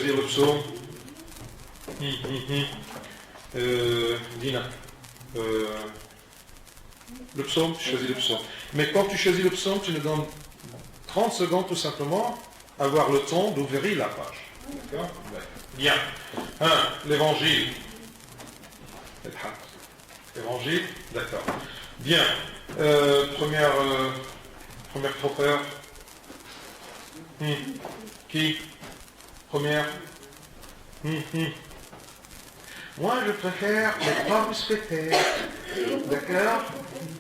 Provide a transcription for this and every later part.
choisir le psaume. Dina. Le psaume, tu choisis le psaume. Mais quand tu choisis le psaume, tu nous donnes 30 secondes tout simplement, avoir le temps d'ouvrir la page. D'accord? Bien. L'évangile. Évangile, d'accord. Bien. Première trophée. Qui? Première. Moi, je préfère les trois mousquetaires. D'accord?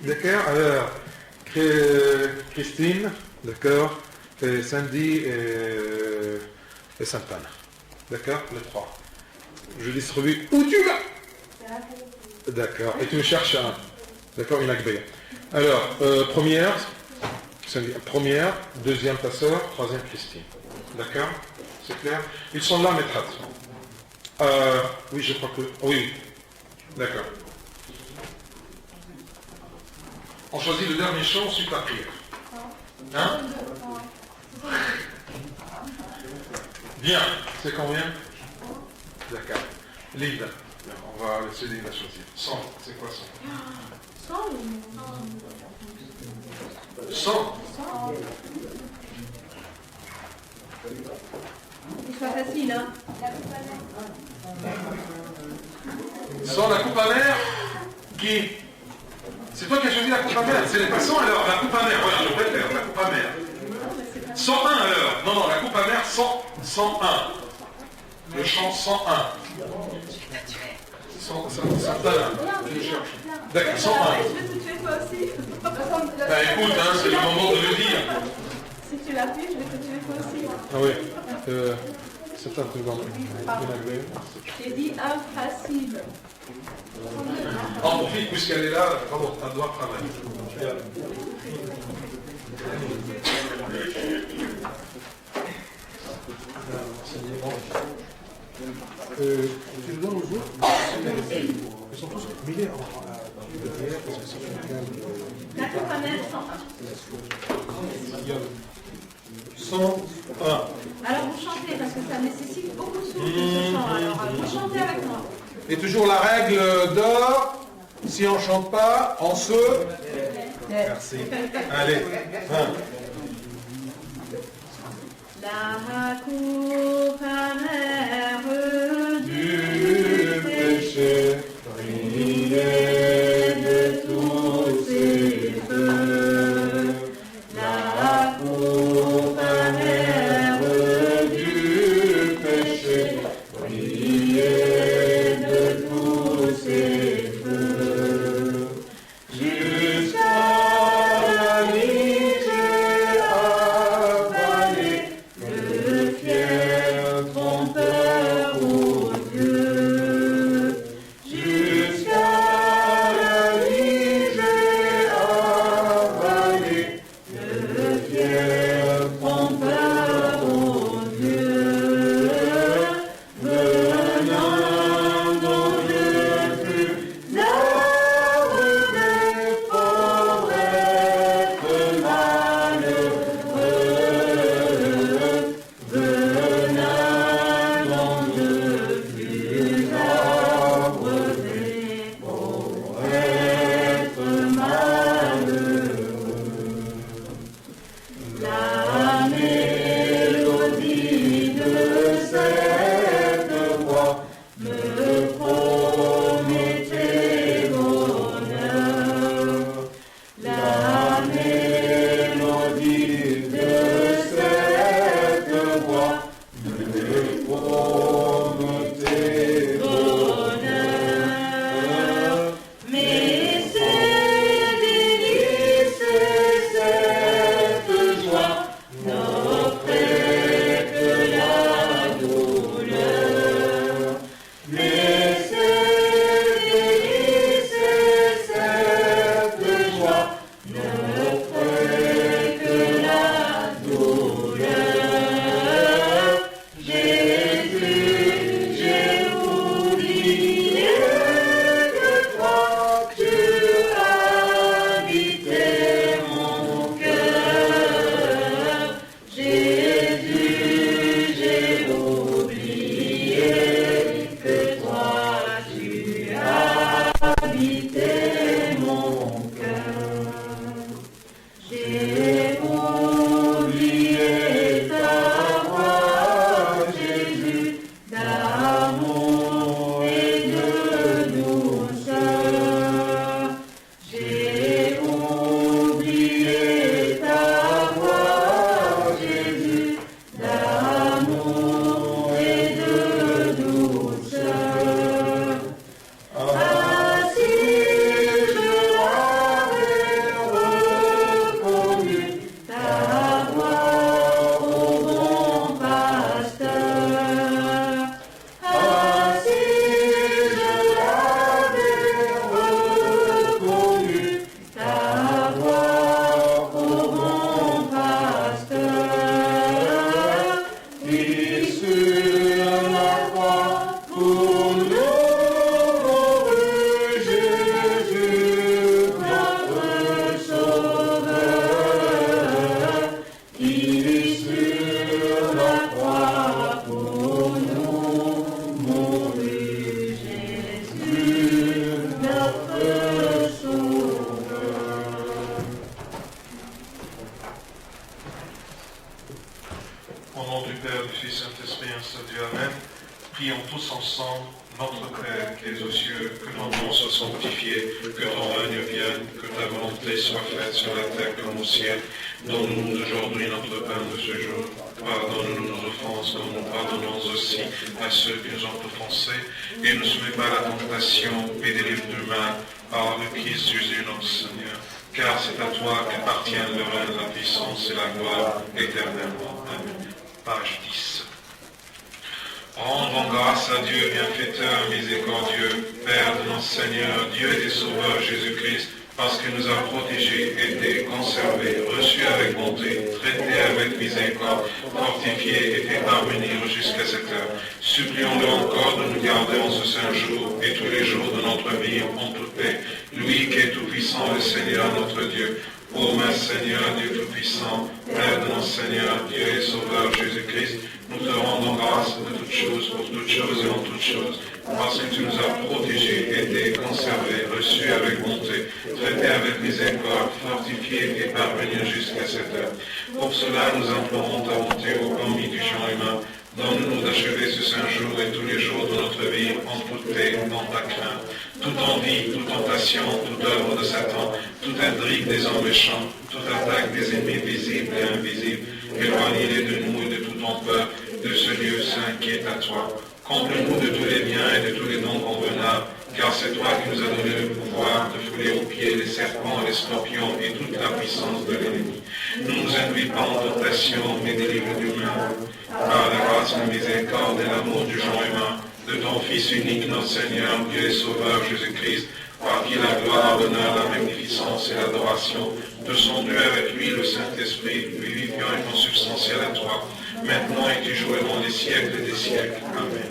D'accord? Alors, Christine, d'accord? Et Sandy et Santana. D'accord? Les trois. Je distribue où tu vas. D'accord. Et tu me cherches un. D'accord? Une agréable. Alors, première, deuxième passeur, troisième Christine. D'accord? C'est clair? Ils sont là, maître. Oui, je crois que... Oui. D'accord. On choisit le dernier chant, ensuite la prière. Hein? Bien. C'est combien? D'accord. Linda. On va laisser Linda choisir. 100. C'est quoi 100? 100. C'est pas facile, hein? 100, la coupe amère. Qui? C'est toi qui as choisi la coupe amère. C'est les passants alors. La coupe amère. Voilà, je préfère la coupe amère. 101 alors. Non, la coupe amère 101. Le chant 101. 101. Je cherche. D'accord, 101. Je vais te tuer toi aussi. Bah écoute, c'est le moment de le dire. Si tu l'as fait, je vais te tuer toi aussi. Ah oui. C'est un peu dans J'ai dit infacile. En profite, puisqu'elle est là, pardon, elle doit travailler. Tu le donnes aux autres. Ils sont tous mêlés en prière parce que c'est une La coupe amère 101. Alors vous chantez parce que ça nécessite beaucoup de souffle ce chant. Alors vous chantez avec moi. Et toujours la règle d'or, si on ne chante pas, on se... Merci. Allez, La coupe amère du péché, brillait de tous ses feux. La coupe amère du péché, brillait de tous ses feux. Jusqu'à la nuit j'ai avalé le fier trompeur aux dieux. Jusqu'à la nuit j'ai avalé le fier trompeur aux dieux. d'amour et de douceur. J'ai oublié ta voix, Jésus, d'amour et de douceur. Ah, si je l'avais reconnu, ta voix au bon pasteur. Ah, si je l'avais reconnu, ta voix au bon pasteur. Qui sur la croix pour nous mourut, Jésus, notre Sauveur. Qui sur la croix pour nous mourut, Jésus, notre Sauveur. Au nom du Père, du Fils, Saint-Esprit, un seul Dieu, Amen. Prions tous ensemble, notre Père qui es aux cieux, que ton nom soit sanctifié, que ton règne vienne, que ta volonté soit faite sur la terre comme au ciel. Donne-nous aujourd'hui notre pain de ce jour. Pardonne-nous nos offenses, comme nous pardonnons aussi à ceux qui nous ont offensés. Et ne soumets pas à la tentation, mais délivre du mal, par le Christ Jésus notre Seigneur. Car c'est à toi qu'appartiennent le règne, la puissance et la gloire éternellement. Amen. Page 10. Rendons grâce à Dieu, bienfaiteur, miséricordieux, Père de notre Seigneur, Dieu et Sauveur Jésus-Christ, parce qu'il nous a protégés, aidés, conservés, reçus avec bonté, traités avec miséricorde, fortifiés et fait parvenir jusqu'à cette heure. Supplions-le encore de nous garder en ce saint jour et tous les jours de notre vie en toute paix. Lui qui est tout-puissant, le Seigneur notre Dieu. Ô mon Seigneur, Dieu Tout-Puissant, Père de notre Seigneur, Dieu et Sauveur Jésus-Christ, nous te rendons grâce de toutes choses, pour toutes choses et en toutes choses, parce que tu nous as protégés, aidés, conservés, reçus avec bonté, traités avec miséricorde, fortifiés et parvenus jusqu'à cette heure. Pour cela, nous implorons ta bonté au commis du genre humain. Donne-nous d'achever ce saint jour et tous les jours de notre vie en toute paix, dans ta crainte. Toute envie, toute tentation, toute œuvre de Satan, toute intrigue des hommes méchants, toute attaque des ennemis visibles et invisibles, éloignez-les de nous et de toute ton peuple, de ce lieu saint qui est à toi. Comble-nous de tous les biens et de tous les dons convenables, car c'est toi qui nous as donné le pouvoir de fouler aux pieds les serpents, les scorpions et toute la puissance de l'ennemi. Ne nous induis pas en tentation, mais délivre du mal. Par la grâce, la miséricorde et l'amour du genre humain, de ton Fils unique, notre Seigneur, Dieu et Sauveur Jésus-Christ, par qui la gloire, l'honneur, la magnificence et l'adoration te sont dues avec lui, le Saint-Esprit, vivifiant et consubstantiel à toi, maintenant et toujours et dans les siècles des siècles. Amen.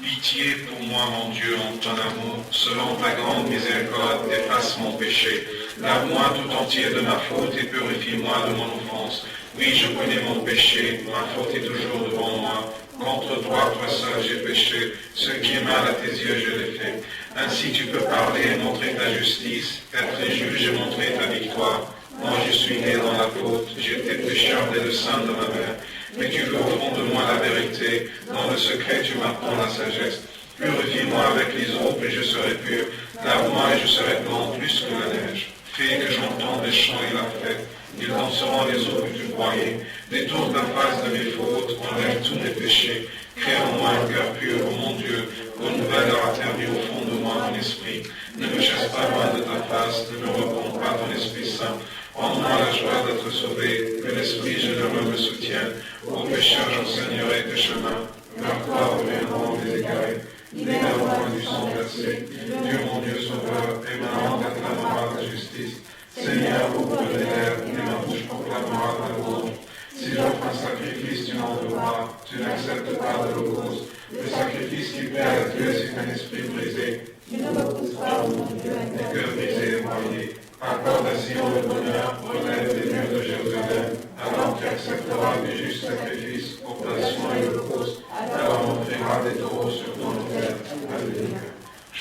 Pitié pour moi, mon Dieu, en ton amour, selon ta grande miséricorde, efface mon péché. Lave-moi tout entier de ma faute et purifie-moi de mon offense. Oui, je connais mon péché, ma faute est toujours devant moi. Contre toi, toi seul, j'ai péché. Ce qui est mal à tes yeux, je l'ai fait. Ainsi tu peux parler et montrer ta justice, être juge et montrer ta victoire. Moi, je suis né dans la faute, j'étais pécheur dès le sein de ma mère. Mais tu veux au fond de moi la vérité, dans le secret tu m'apprends la sagesse. Purifie-moi avec les eaux, et je serai pur. Lave-moi et je serai blanc plus que la neige. Fais que j'entende les chants et la fête. Ils danseront les eaux que tu broyais. Détourne ta face de mes fautes, enlève tous mes péchés. Crée en moi un cœur pur, ô mon Dieu. Renouvelle et raffermis au fond de moi ton esprit. Ne me chasse pas loin de ta face, ne me reprends pas ton esprit saint. Rends-moi la joie d'être sauvé, que l'esprit généreux me soutienne. Ô pécheur, j'enseignerai tes chemins. Vers toi reviendront les égarés. Libère-moi du sang versé. Dieu mon Dieu sauveur, émanant t'acclamera ta justice. Seigneur, ouvre les lèvres, et ma bouche proclamera ta louange. Si j'offre un sacrifice, tu n'en voudras, tu n'acceptes pas de l'holocauste. Le sacrifice qui plaît à Dieu, c'est un esprit brisé. Tu ne repousses pas, mon Dieu, un Les cœurs brisés et broyés. Accorde à Sion le bonheur, relève les murs de Jérusalem. Alors tu accepteras des justes sacrifices, oblations et holocaustes. Alors on offrira des taureaux sur ton autel. Alléluia.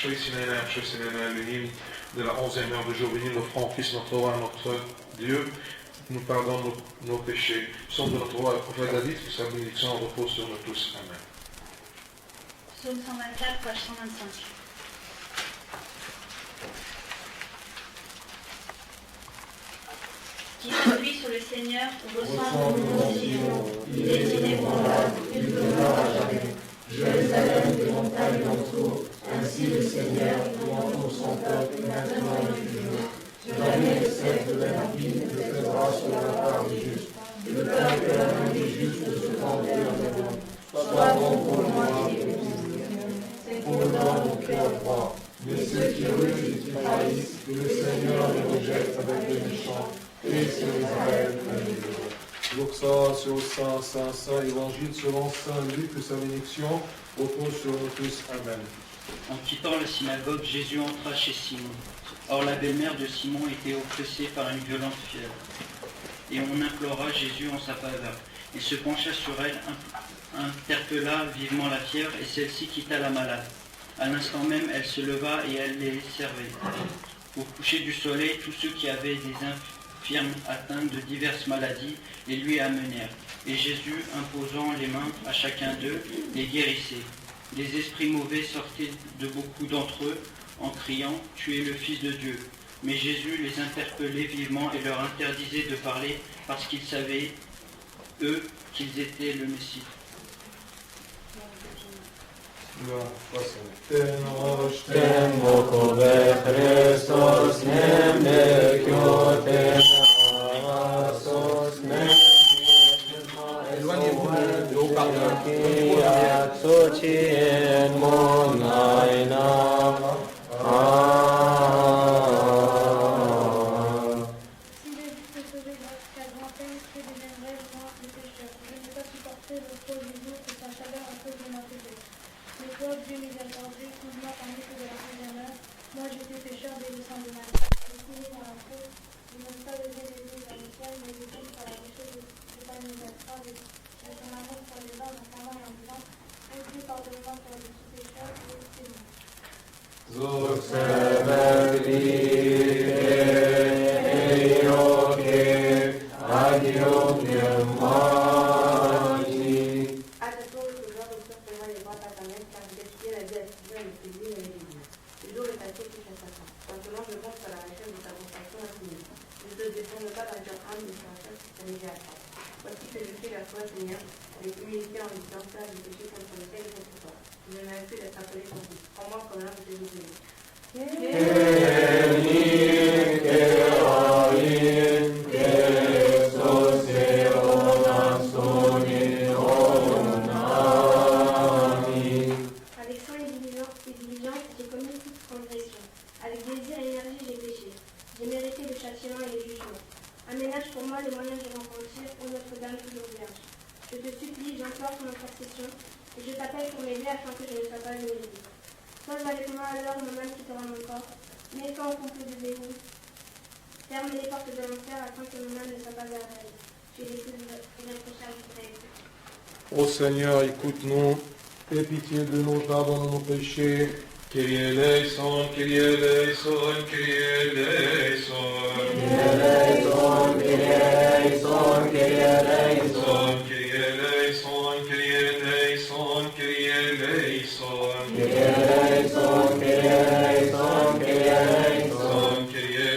Le hymne de la 11e heure de jour, bénis l'offrande, Christ notre roi, notre Dieu, nous pardonne nos péchés. Somme de notre roi, prophète David, que sa bénédiction repose sur nous tous. Amen. Psaume 124, page 125. Qui s'appuie sur le Seigneur ressent mon Sion. Il est inébranlable, il demeure à jamais. Jérusalem, des montagnes l'entourent. Ainsi le Seigneur entoure son peuple maintenant et toujours. Jamais le sceptre de l'impie ne pèsera sur la part des justes. Le pain que la main des justes se trempait en avant. Sois bon pour moi qui est pour mon cœur droit. Mais ceux qui rusent et qui trahissent, le Seigneur les rejette avec les méchants. Et sur Israël, Gloire soit au Saint, Saint, Saint, Évangile selon Saint Luc, que sa bénédiction repose sur nous tous. Amen. En quittant la synagogue, Jésus entra chez Simon. Or la belle-mère de Simon était oppressée par une violente fièvre. Et on implora Jésus en sa faveur. Il se pencha sur elle, interpella vivement la fièvre, et celle-ci quitta la malade. À l'instant même, elle se leva et elle les servait. Au coucher du soleil, tous ceux qui avaient des infirmes atteints de diverses maladies les lui amenèrent. Et Jésus, imposant les mains à chacun d'eux, les guérissait. Les esprits mauvais sortaient de beaucoup d'entre eux en criant « Tu es le Fils de Dieu ». Mais Jésus les interpellait vivement et leur interdisait de parler parce qu'ils savaient, eux, qu'ils étaient le Messie. Ô Seigneur, écoute-nous, aie pitié de nous, pardonne nos péchés. Kyrie eleison, Kyrie eleison, Kyrie eleison. Kyrie eleison, Kyrie eleison, Kyrie eleison. Kyrie eleison, Kyrie eleison, Kyrie eleison. Kyrie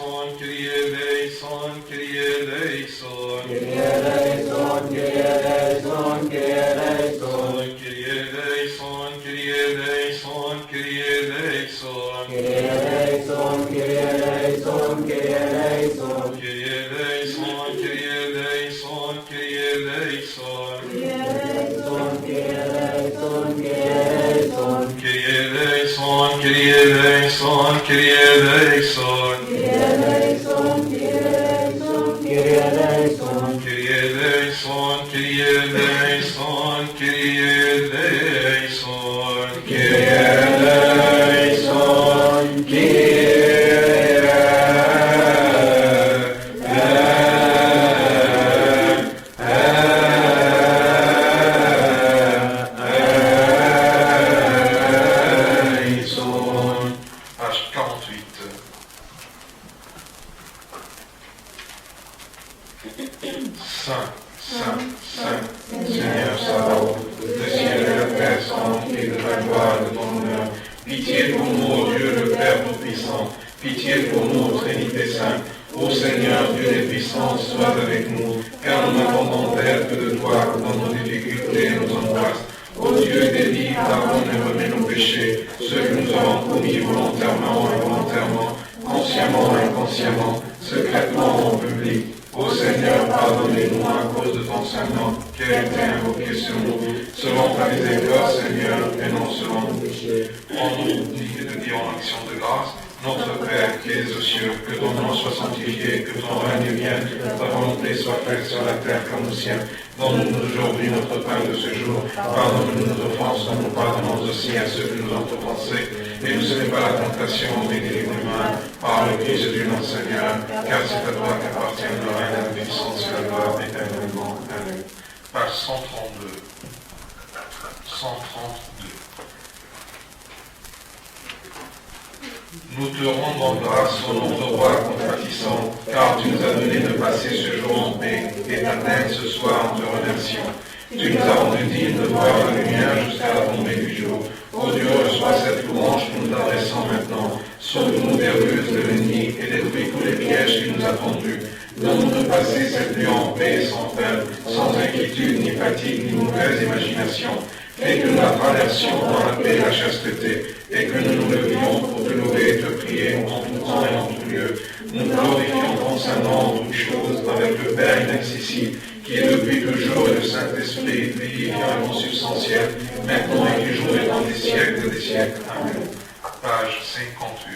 eleison, Kyrie eleison, Kyrie eleison. Kyrie eleison, Kyrie eleison, Kyrie eleison. Kyrie eleison, Kyrie eleison, Kyrie eleison. Kyrie eleison, Kyrie eleison, Kyrie eleison. Kyrie eleison, Kyrie eleison, Kyrie eleison, Kyrie eleison, Kyrie eleison. Kyrie eleison, Kyrie eleison, Kyrie eleison. Kyrie eleison, Kyrie eleison, Kyrie eleison. Kyrie eleison, Kyrie eleison, Kyrie eleison. Kyrie eleison, Kyrie eleison, Kyrie eleison. Kyrie eleison, Kyrie eleison, Kyrie eleison. Kyrie eleison, Page 48. Saint, Saint, Saint, Seigneur Sabaoth, le ciel et la terre sont remplis de Pitié pour nous, Trinité Sainte. Ô Seigneur, Dieu des puissances, sois avec nous, car nous n'avons d'aide que de toi dans nos difficultés et nos angoisses. Ô Dieu béni, pardonne et remets nos péchés, ceux que nous avons commis volontairement et involontairement, consciemment et inconsciemment, secrètement ou en public. Ô Seigneur, pardonnez-nous à cause de ton Saint-Nom qui a été invoqué sur nous, selon ta miséricorde, Seigneur, et non selon nos péchés. On nous dit de dire en action de grâce, notre Père qui es aux cieux, que ton nom soit sanctifié, que ton règne vienne, ta volonté soit faite sur la terre comme au ciel. Donne-nous aujourd'hui notre pain de ce jour. Pardonne-nous nos offenses, comme nous pardonnons aussi à ceux qui nous ont offensés. Et ne nous cède pas la tentation, mais délivre-nous mal, par le Christ Jésus notre Seigneur, car c'est à toi qu'appartient le règne, la puissance et la gloire éternellement. Amen. Page 132. 132. Nous te rendons grâce au nom de roi compatissant, car tu nous as donné de passer ce jour en paix, et d'atteindre ce soir en te remerciant. Tu nous as rendu dignes de voir la lumière jusqu'à la tombée du jour. Ô Dieu, reçois cette louange que nous t'adressons maintenant. Sauve-nous des ruses de l'ennemi et détruis tous les pièges qui nous a tendus. Donne-nous de passer cette nuit en paix et sans peine, sans inquiétude, ni fatigue, ni mauvaise imagination. Et que nous la traversions dans la paix et la chasteté, et que nous nous levions pour te louer et te prier en tout temps et en tout lieu. Nous glorifions ton Saint-Nom en toutes choses avec le Père inaccessible, qui est depuis toujours et le Saint-Esprit, vivifiant et consubstantiel, maintenant et toujours et dans des siècles des siècles. Amen. Page 51.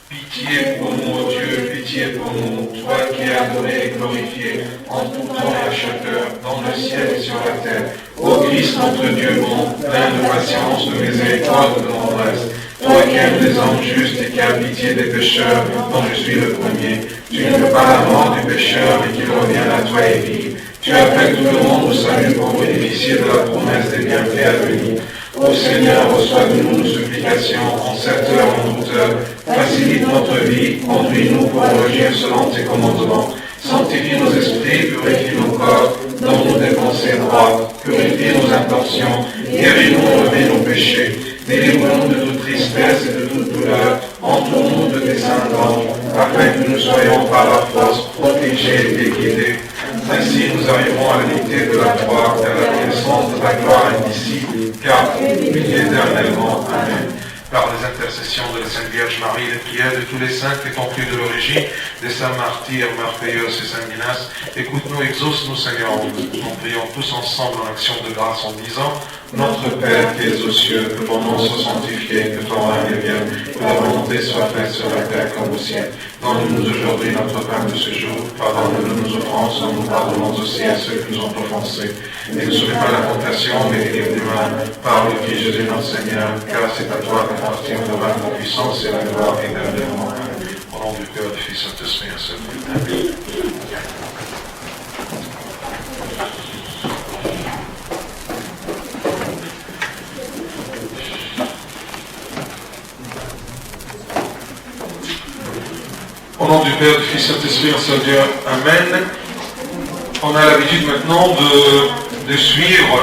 Pitié pour nous, ô Dieu, pitié pour nous, toi qui es adoré et glorifié en tout temps et à chaque heure, dans le ciel et sur la terre. Ô Christ, notre Dieu bon, plein de patience, de miséricorde, de tendresse, toi qui aimes les hommes justes et qui as pitié des pécheurs, dont je suis le premier, tu ne veux pas la mort du pécheur, mais qu'il revienne à toi et vive. Tu appelles tout le monde au salut pour bénéficier de la promesse des bienfaits à venir. Ô Seigneur, reçois de nous nos supplications en cette heure, en toute heure. Facilite notre vie, conduis-nous pour agir selon tes commandements. Sanctifie nos esprits, purifie nos corps, donne-nous des pensées droites, purifie nos intentions, guéris-nous, remets nos péchés. Délivre-nous de toute tristesse et de toute douleur, entoure-nous de tes saints anges, afin que nous soyons par la force protégés et guidés. Ainsi nous arriverons à l'unité de la foi et à la connaissance de ta gloire indicible, car tu vis éternellement. Amen. Par les intercessions de la Sainte Vierge Marie, les prières de tous les saints qui t'ont pris de l'origine, des saints martyrs, Marpéos et Saint Minas, écoute-nous, exauce-nous, Seigneur. Nous prions tous ensemble en action de grâce en disant: Notre Père qui es aux cieux, que ton nom soit sanctifié, que ton règne vienne, que la volonté soit faite sur la terre comme au ciel. Donne-nous aujourd'hui notre pain de ce jour. Pardonne-nous nos offenses, comme nous pardonnons aussi à ceux qui nous ont offensés. Et ne soumets pas la tentation, mais délivre du mal. Par le Christ Jésus notre Seigneur, car c'est à toi qu'appartient le règne, la puissance et la gloire éternellement. Au nom du Père, du Fils et du Saint-Esprit, un seul Dieu. Amen. Au nom du Père, du Fils et du Saint-Esprit, un seul Dieu. Amen. On a l'habitude maintenant de suivre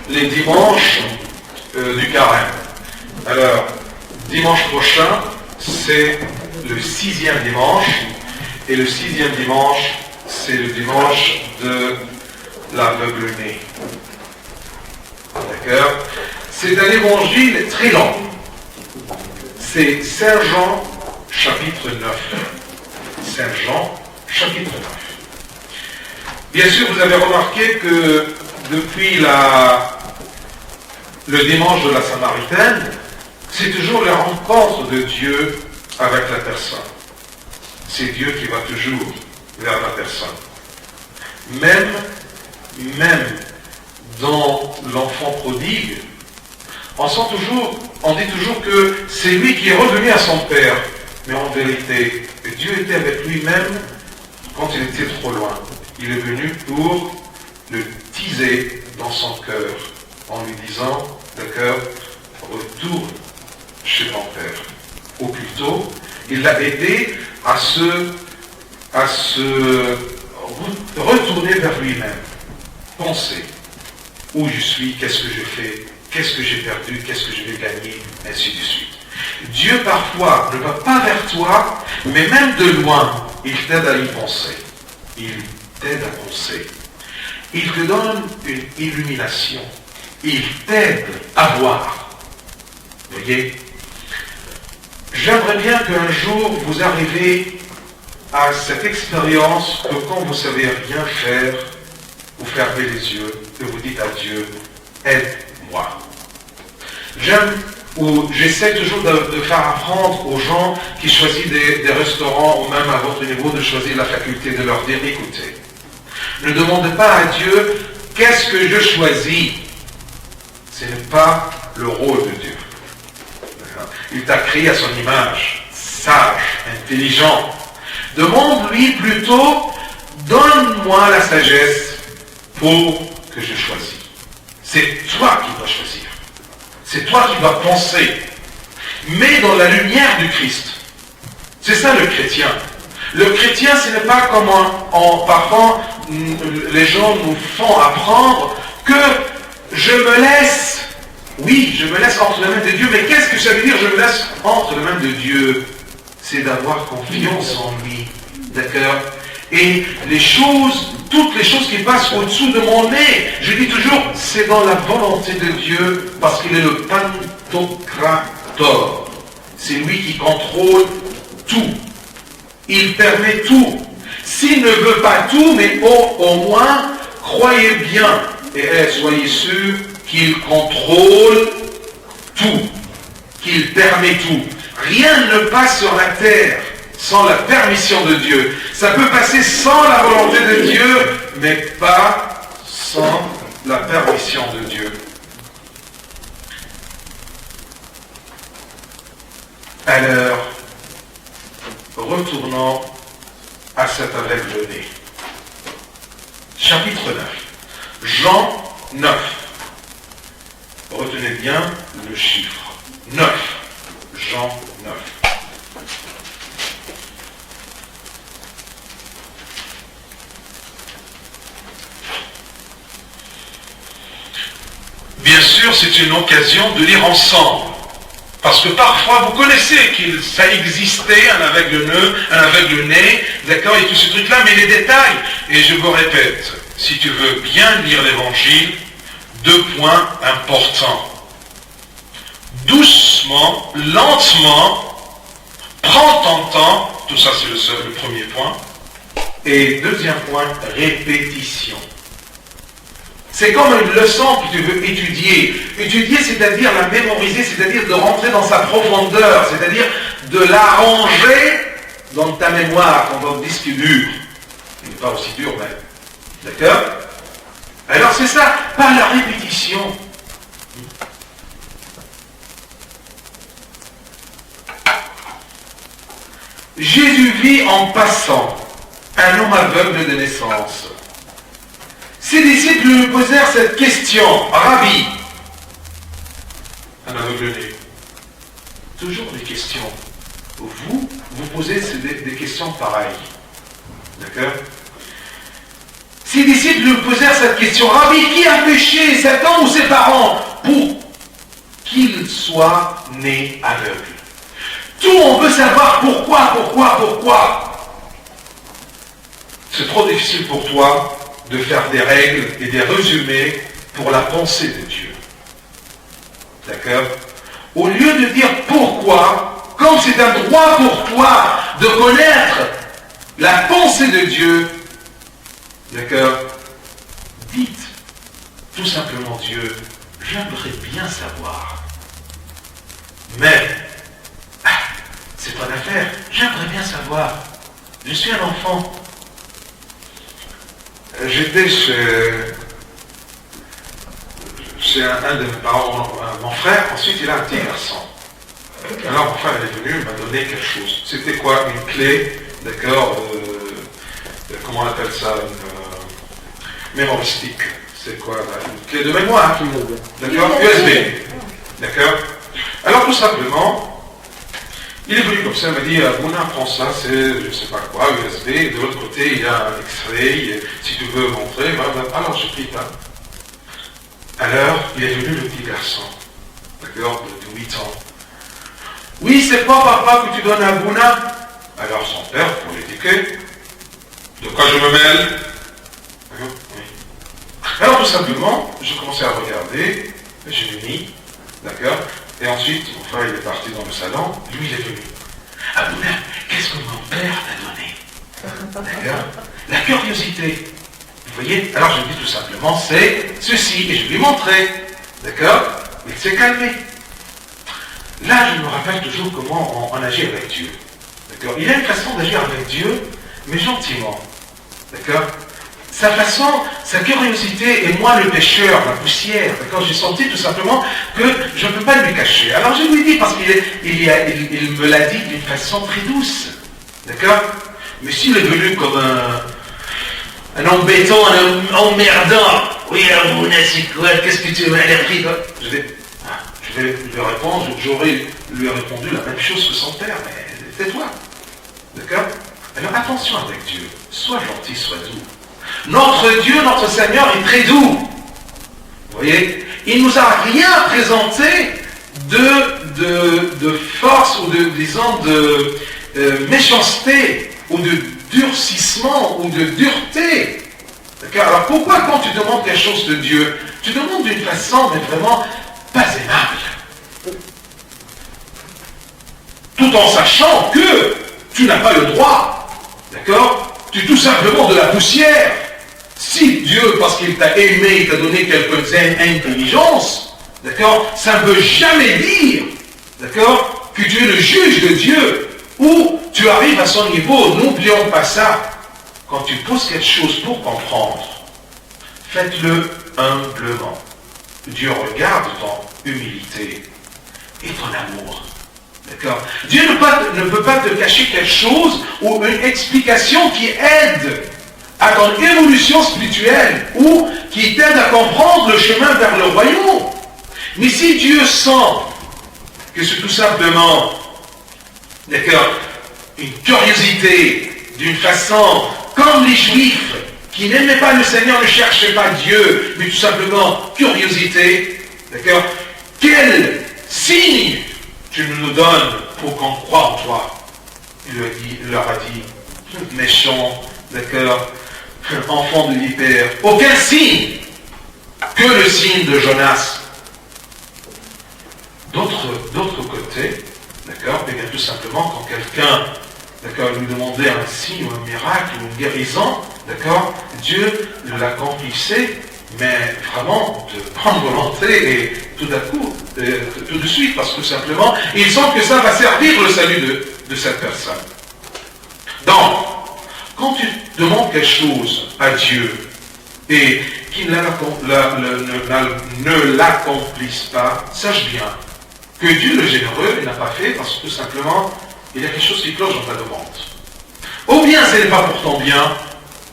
les dimanches du carême. Alors, dimanche prochain, c'est le 6e dimanche. Et le 6e dimanche, c'est le dimanche de l'aveugle-né. D'accord? C'est un évangile très long. C'est Saint Jean, chapitre 9. Saint Jean, chapitre 9. Bien sûr, vous avez remarqué que depuis le dimanche de la Samaritaine, c'est toujours la rencontre de Dieu avec la personne. C'est Dieu qui va toujours vers la personne. Même dans l'enfant prodigue, on dit toujours que c'est lui qui est revenu à son père. Mais en vérité, Dieu était avec lui-même quand il était trop loin. Il est venu pour le teaser dans son cœur, en lui disant: d'accord, retourne chez ton père. Ou plutôt, il l'a aidé à se retourner vers lui-même. Penser. où je suis, qu'est-ce que je fais, qu'est-ce que j'ai perdu, qu'est-ce que je vais gagner, ainsi de suite. Dieu parfois ne va pas vers toi, mais même de loin, il t'aide à y penser. Il t'aide à penser. Il te donne une illumination. Il t'aide à voir. Voyez? J'aimerais bien qu'un jour vous arriviez à cette expérience que quand vous ne savez rien faire, vous fermez les yeux et vous dites à Dieu, aide-moi. J'essaie toujours de faire apprendre aux gens qui choisissent des restaurants ou même à votre niveau de choisir la faculté de leur dire, écoutez, ne demandez pas à Dieu, qu'est-ce que je choisis? Ce n'est pas le rôle de Dieu. Il t'a créé à son image, sage, intelligent. Demande-lui plutôt, donne-moi la sagesse pour que je choisisse. C'est toi qui dois choisir. C'est toi qui dois penser. Mais dans la lumière du Christ. C'est ça le chrétien. Le chrétien, ce n'est pas comme parfois les gens nous font apprendre que je me laisse, oui, je me laisse entre les mains de Dieu, mais qu'est-ce que ça veut dire, je me laisse entre les mains de Dieu? C'est d'avoir confiance en lui, d'accord? Et les choses, toutes les choses qui passent au-dessous de mon nez, je dis toujours, c'est dans la volonté de Dieu, parce qu'il est le Pantocrator. C'est lui qui contrôle tout. Il permet tout. S'il ne veut pas tout, mais au moins, croyez bien et soyez sûrs qu'il contrôle tout, qu'il permet tout. Rien ne passe sur la terre sans la permission de Dieu. Ça peut passer sans la volonté de Dieu, mais pas sans la permission de Dieu. Alors, retournons à cet aveugle-né. Chapitre 9. Jean 9. Retenez bien le chiffre. 9. Jean 9. Bien sûr, c'est une occasion de lire ensemble. Parce que parfois, vous connaissez que ça existait, un aveugle-né, d'accord, et tout ce truc-là, mais les détails, et je vous répète, si tu veux bien lire l'évangile, 2 points importants. Doucement, lentement, prends ton temps, tout ça c'est le premier point, et deuxième point, répétition. C'est comme une leçon que tu veux étudier. Étudier, c'est-à-dire la mémoriser, c'est-à-dire de rentrer dans sa profondeur, c'est-à-dire de l'arranger dans ta mémoire, dans ton disque dur. Il n'est pas aussi dur, mais... D'accord? Alors c'est ça, par la répétition. Jésus vit en passant un homme aveugle de naissance. Ses disciples lui posèrent cette question, Rabbi, un aveugle-né. Toujours des questions. Vous posez des questions pareilles. D'accord? Ses disciples lui posèrent cette question, Rabbi, qui a péché, cet homme ou ses parents, pour qu'il soit né aveugle? Tout, on veut savoir pourquoi. C'est trop difficile pour toi de faire des règles et des résumés pour la pensée de Dieu. D'accord? Au lieu de dire pourquoi, comme c'est un droit pour toi de connaître la pensée de Dieu, d'accord? Dites tout simplement Dieu, j'aimerais bien savoir. Mais, c'est pas l'affaire, j'aimerais bien savoir. Je suis un enfant. J'étais chez un de mes parents, mon frère, ensuite il a un petit garçon. Alors mon frère est venu, il m'a donné quelque chose. C'était quoi? Une clé, d'accord, comment on appelle ça? Une mémoristique. C'est quoi? Une clé de mémoire, d'accord? USB. D'accord? Alors tout simplement, il est venu comme ça, il m'a dit, Bouna, prends ça, c'est je ne sais pas quoi, USB, et de l'autre côté, il y a un X-ray, si tu veux montrer, voilà. Alors j'ai pris ça. Alors, il est venu le petit garçon, d'accord, de 8 ans. Oui, c'est pas papa que tu donnes à Bouna. Alors son père, pour l'étiquer, de quoi je me mêle? Oui. Alors tout simplement, je commençais à regarder, je l'ai mis, d'accord, et ensuite, mon frère il est parti dans le salon, lui il est venu. Ah Bouna, qu'est-ce que mon père t'a donné? D'accord? La curiosité. Vous voyez? Alors je lui dis tout simplement, c'est ceci, et je lui ai montré. D'accord? Il s'est calmé. Là, je me rappelle toujours comment on agit avec Dieu. D'accord? Il a une façon d'agir avec Dieu, mais gentiment. D'accord? Sa façon, sa curiosité, et moi le pécheur, la poussière. D'accord? J'ai senti tout simplement que je ne peux pas lui cacher. Alors je lui ai dit, parce qu'il me l'a dit d'une façon très douce. D'accord? Mais s'il est venu comme un embêtant, un emmerdant, oui, alors Bouna, c'est quoi? Qu'est-ce que tu m'as l'air pris? Je vais lui répondre, j'aurais lui répondu la même chose que son père, mais tais-toi. D'accord? Alors attention avec Dieu, sois gentil, sois doux. Notre Dieu, notre Seigneur est très doux. Vous voyez? Il ne nous a rien présenté de force ou de méchanceté ou de durcissement ou de dureté. D'accord? Alors pourquoi quand tu demandes quelque chose de Dieu, tu demandes d'une façon mais vraiment pas aimable, tout en sachant que tu n'as pas le droit, d'accord? Tu es tout simplement de la poussière. Si Dieu, parce qu'il t'a aimé, il t'a donné quelques intelligences, d'accord, ça ne veut jamais dire, d'accord, que tu es le juge de Dieu, ou tu arrives à son niveau. N'oublions pas ça. Quand tu poses quelque chose pour comprendre, faites-le humblement. Dieu regarde ton humilité et ton amour. D'accord? Dieu ne peut pas te cacher quelque chose ou une explication qui aide à ton évolution spirituelle ou qui t'aide à comprendre le chemin vers le royaume. Mais si Dieu sent que c'est tout simplement, d'accord, une curiosité d'une façon comme les Juifs qui n'aimaient pas le Seigneur, ne cherchaient pas Dieu, mais tout simplement curiosité, d'accord, quel signe tu nous donnes pour qu'on croie en toi? Il leur a dit, méchant, d'accord, enfant de vipère, aucun signe que le signe de Jonas. D'autre côté, d'accord, et bien tout simplement quand quelqu'un, d'accord, lui demandait un signe ou un miracle ou une guérison, d'accord, Dieu l'accomplissait, mais vraiment de grande volonté et tout d'un coup, tout de suite, parce que simplement, il sent que ça va servir le salut de cette personne. Donc, quand tu demandes quelque chose à Dieu et qu'il ne l'accomplisse pas, sache bien que Dieu le généreux, il n'a pas fait parce que tout simplement, il y a quelque chose qui cloche dans ta demande. Ou bien ce n'est pas pour ton bien,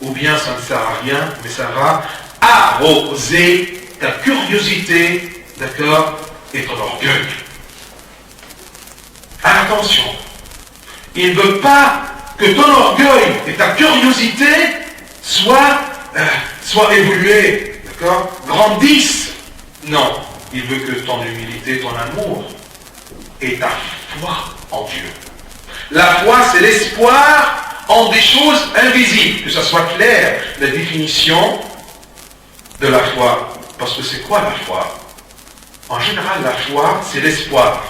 ou bien ça ne sert à rien, mais ça va arroser ta curiosité, d'accord, et ton orgueil. Attention, il ne veut pas que ton orgueil et ta curiosité soient évolués, d'accord, grandissent. Non, il veut que ton humilité, ton amour et ta foi en Dieu. La foi, c'est l'espoir en des choses invisibles, que ça soit clair, la définition de la foi. Parce que c'est quoi la foi? En général, la foi, c'est l'espoir.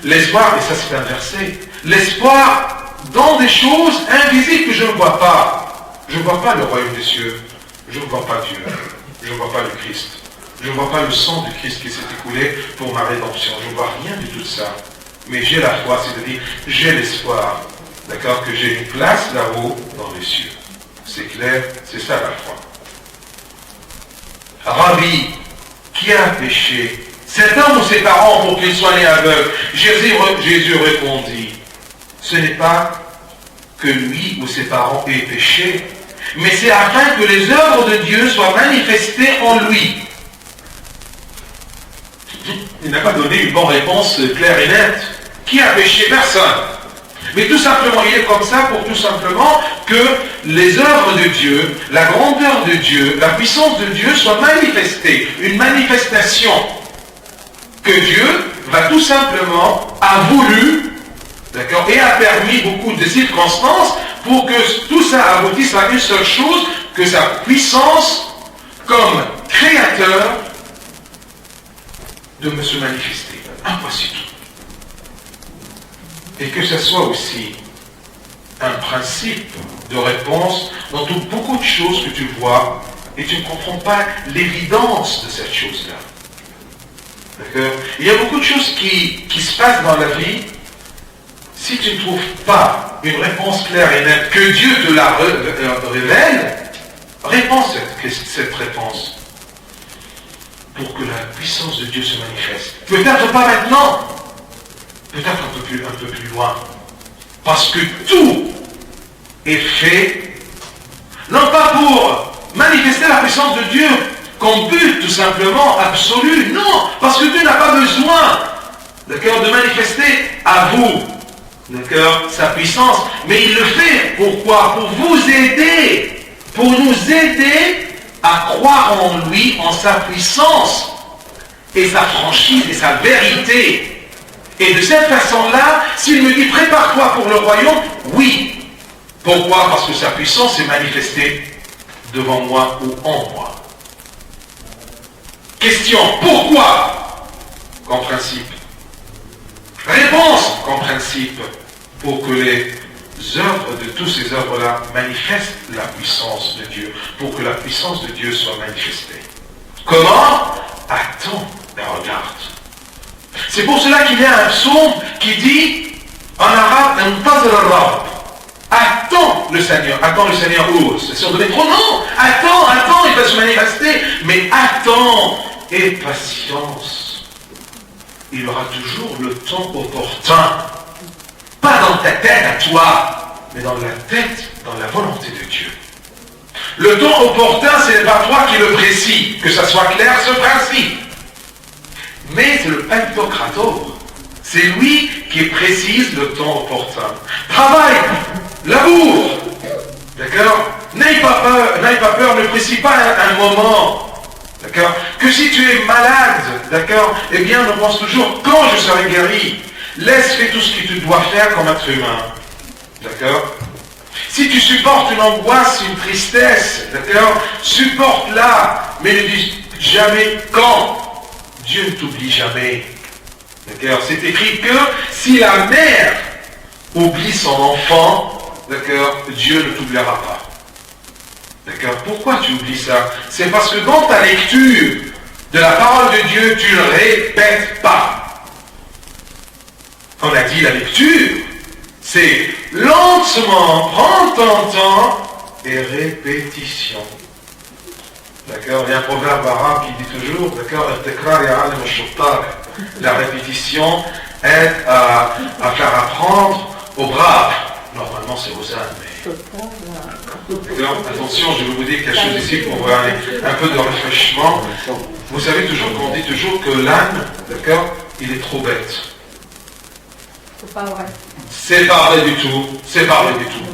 L'espoir, et ça c'est inversé, l'espoir dans des choses invisibles que je ne vois pas. Je ne vois pas le royaume des cieux. Je ne vois pas Dieu. Je ne vois pas le Christ. Je ne vois pas le sang du Christ qui s'est écoulé pour ma rédemption. Je ne vois rien de tout ça. Mais j'ai la foi, c'est-à-dire j'ai l'espoir, d'accord, que j'ai une place là-haut dans les cieux. C'est clair, c'est ça la foi. Rabbi, qui a péché? Cet homme ou ses parents pour qu'il soit né aveugle? Jésus répondit, ce n'est pas que lui ou ses parents aient péché, mais c'est afin que les œuvres de Dieu soient manifestées en lui. Il n'a pas donné une bonne réponse claire et nette. Qui a péché? Personne. Mais tout simplement, il est comme ça pour tout simplement que les œuvres de Dieu, la grandeur de Dieu, la puissance de Dieu soient manifestées. Une manifestation que Dieu va tout simplement, a voulu, d'accord, et a permis beaucoup de circonstances pour que tout ça aboutisse à une seule chose, que sa puissance comme créateur de se manifester. Impossible. Et que ce soit aussi un principe de réponse dans beaucoup de choses que tu vois et tu ne comprends pas l'évidence de cette chose-là. D'accord? Il y a beaucoup de choses qui se passent dans la vie. Si tu ne trouves pas une réponse claire et nette, que Dieu te la révèle, réponds cette réponse pour que la puissance de Dieu se manifeste. Peut-être pas maintenant, peut-être un peu plus loin. Parce que tout est fait, non pas pour manifester la puissance de Dieu comme but tout simplement absolu, non, parce que Dieu n'a pas besoin, d'accord, de manifester à vous, d'accord, sa puissance, mais il le fait, pourquoi? Pour vous aider, pour nous aider à croire en lui, en sa puissance, et sa franchise, et sa vérité. Et de cette façon-là, s'il me dit prépare-toi pour le royaume, oui. Pourquoi? Parce que sa puissance est manifestée devant moi ou en moi. Question, pourquoi? Comme principe. Réponse, comme principe, pour que les œuvres de toutes ces œuvres-là manifestent la puissance de Dieu, pour que la puissance de Dieu soit manifestée. Comment? Attends et regarde. C'est pour cela qu'il y a un psaume qui dit, en arabe, attends le Seigneur où? C'est sur de métro? Non, attends, il va se manifester, mais attends, et patience. Il aura toujours le temps opportun, pas dans ta tête à toi, mais dans la tête, dans la volonté de Dieu. Le temps opportun, ce n'est pas toi qui le précise, que ça soit clair ce principe. Mais c'est le pantocrator. C'est lui qui précise le temps opportun. Travail, labour, d'accord? N'aie pas peur, ne précise pas un moment, d'accord? Que si tu es malade, d'accord? Eh bien, on pense toujours, quand je serai guéri, fais tout ce que tu dois faire comme être humain, d'accord? Si tu supportes une angoisse, une tristesse, d'accord? Supporte-la, mais ne dis jamais quand. Dieu ne t'oublie jamais. D'accord? C'est écrit que si la mère oublie son enfant, d'accord, Dieu ne t'oubliera pas. D'accord? Pourquoi tu oublies ça? C'est parce que dans ta lecture de la parole de Dieu, tu ne répètes pas. On a dit la lecture, c'est lentement, prends ton temps et répétition. D'accord? Il y a un proverbe arabe qui dit toujours, d'accord, la répétition aide à faire apprendre aux braves. Normalement, c'est aux ânes, mais... D'accord? Attention, je vais vous dire quelque chose ici pour avoir un peu de rafraîchissement. Vous savez toujours qu'on dit toujours que l'âne, d'accord, il est trop bête. C'est pas vrai. C'est pas vrai du tout. C'est pas vrai du tout.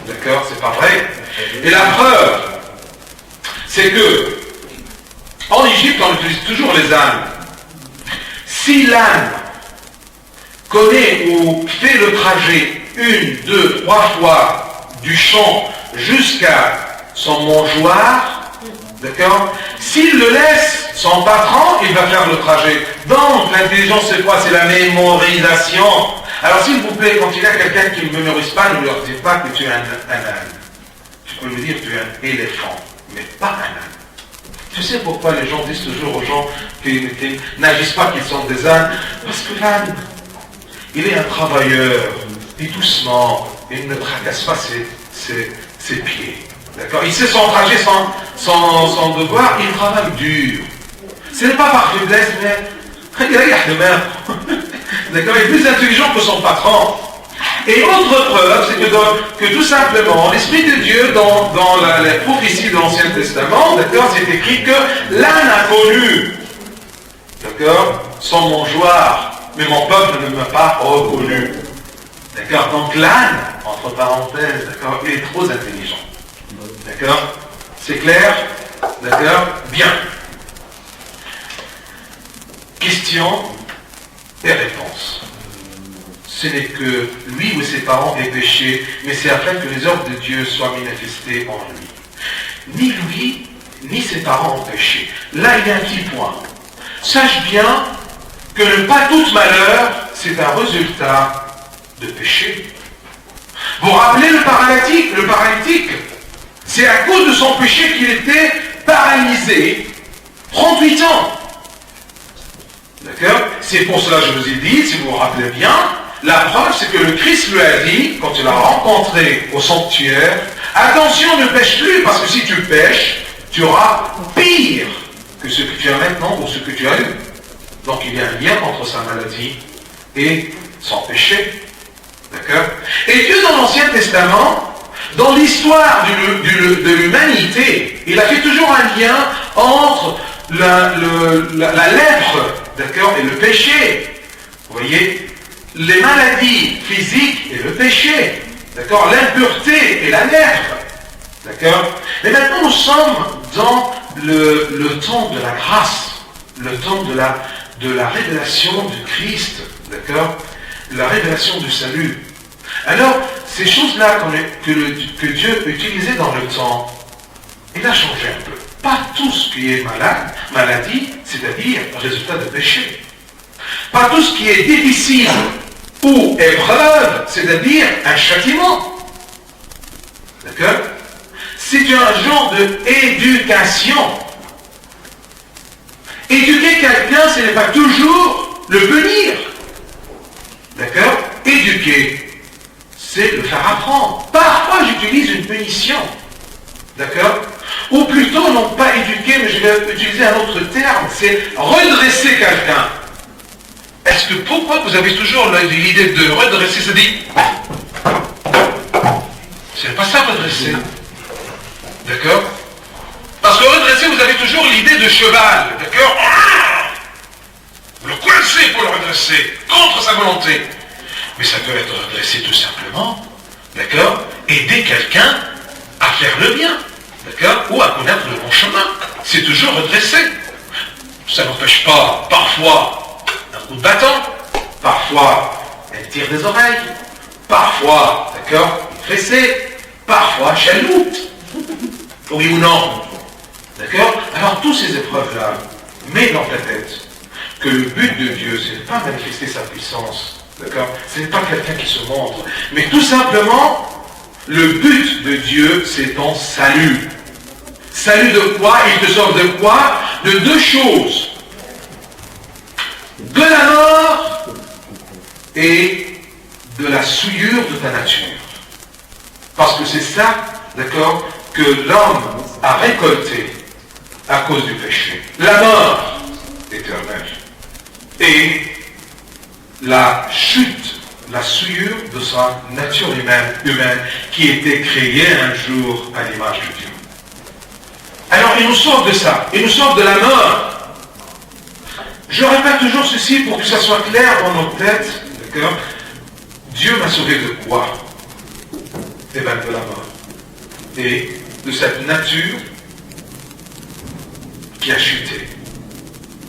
D'accord? C'est pas vrai. Et la preuve, c'est que, en Égypte, on utilise toujours les ânes. Si l'âne connaît ou fait le trajet 1, 2, 3 fois du champ jusqu'à son mangeoire, d'accord? S'il le laisse, son patron, il va faire le trajet. Donc, l'intelligence, c'est quoi? C'est la mémorisation. Alors, s'il vous plaît, quand il y a quelqu'un qui ne mémorise pas, ne leur dites pas que tu es un âne. Tu peux lui dire que tu es un éléphant, mais pas un âne. Tu sais pourquoi les gens disent toujours aux gens qui n'agissent pas qu'ils sont des ânes? Parce que l'âne, il est un travailleur, et doucement, il ne tracasse pas ses pieds. D'accord? Il sait son trajet, son devoir, il travaille dur. Ce n'est pas par faiblesse, mais il a de mer. D'accord? Il est plus intelligent que son patron. Et autre preuve, c'est que tout simplement, l'Esprit de Dieu, dans les prophéties de l'Ancien Testament, d'accord, c'est écrit que l'âne a connu, d'accord, son mangeoire, mais mon peuple ne m'a pas reconnu. D'accord? Donc l'âne, entre parenthèses, d'accord, il est trop intelligent. D'accord? C'est clair? D'accord? Bien. Question et réponse. Ce n'est que lui ou ses parents aient péché, mais c'est afin que les œuvres de Dieu soient manifestées en lui. Ni lui, ni ses parents ont péché. Là, il y a un petit point. Sache bien que le pas tout malheur, c'est un résultat de péché. Vous vous rappelez le paralytique, c'est à cause de son péché qu'il était paralysé 38 ans. D'accord? C'est pour cela que je vous ai dit, si vous vous rappelez bien, la preuve c'est que le Christ lui a dit, quand il l'a rencontré au sanctuaire, attention, ne pêche plus, parce que si tu pêches, tu auras pire que ce que tu as maintenant ou ce que tu as eu. Donc il y a un lien entre sa maladie et son péché. D'accord? Et Dieu dans l'Ancien Testament, dans l'histoire de l'humanité, il a fait toujours un lien entre la lèpre, d'accord, et le péché. Vous voyez? Les maladies physiques et le péché. D'accord? L'impureté et la lèpre. D'accord? Mais maintenant nous sommes dans le temps de la grâce, le temps de la révélation du Christ, d'accord? La révélation du salut. Alors, ces choses-là que Dieu utilisait dans le temps, il a changé un peu. Pas tout ce qui est maladie, c'est-à-dire résultat de péché. Pas tout ce qui est difficile ou épreuve, c'est-à-dire un châtiment. D'accord? C'est un genre d'éducation. Éduquer quelqu'un, ce n'est pas toujours le punir. D'accord? Éduquer, c'est le faire apprendre. Parfois, j'utilise une punition. D'accord? Ou plutôt, non pas éduquer, mais je vais utiliser un autre terme, c'est redresser quelqu'un. Est-ce que pourquoi vous avez toujours l'idée de redresser, c'est-à-dire, c'est pas ça redresser. D'accord? Parce que redresser, vous avez toujours l'idée de cheval. D'accord? Vous le coincez pour le redresser, contre sa volonté. Mais ça peut être redressé tout simplement. D'accord? Aider quelqu'un à faire le bien. D'accord? Ou à connaître le bon chemin. C'est toujours redressé. Ça n'empêche pas, parfois, un coup de bâton, parfois, un tir des oreilles, parfois, d'accord, une fessée, parfois, chaloute. Oui ou non? D'accord? Alors, toutes ces épreuves-là, mets dans ta tête que le but de Dieu, ce n'est pas manifester sa puissance. D'accord? Ce n'est pas quelqu'un qui se montre. Mais tout simplement, le but de Dieu, c'est ton salut. Salut de quoi? Il te sauve de quoi? De deux choses. De la mort et de la souillure de ta nature. Parce que c'est ça, d'accord, que l'homme a récolté à cause du péché. La mort éternelle. Et la chute, la souillure de sa nature humaine qui était créée un jour à l'image de Dieu. Alors il nous sauve de ça, il nous sauve de la mort. Je répète toujours ceci pour que ça soit clair dans nos têtes, d'accord? Dieu m'a sauvé de quoi? Eh bien de la mort. Et de cette nature qui a chuté.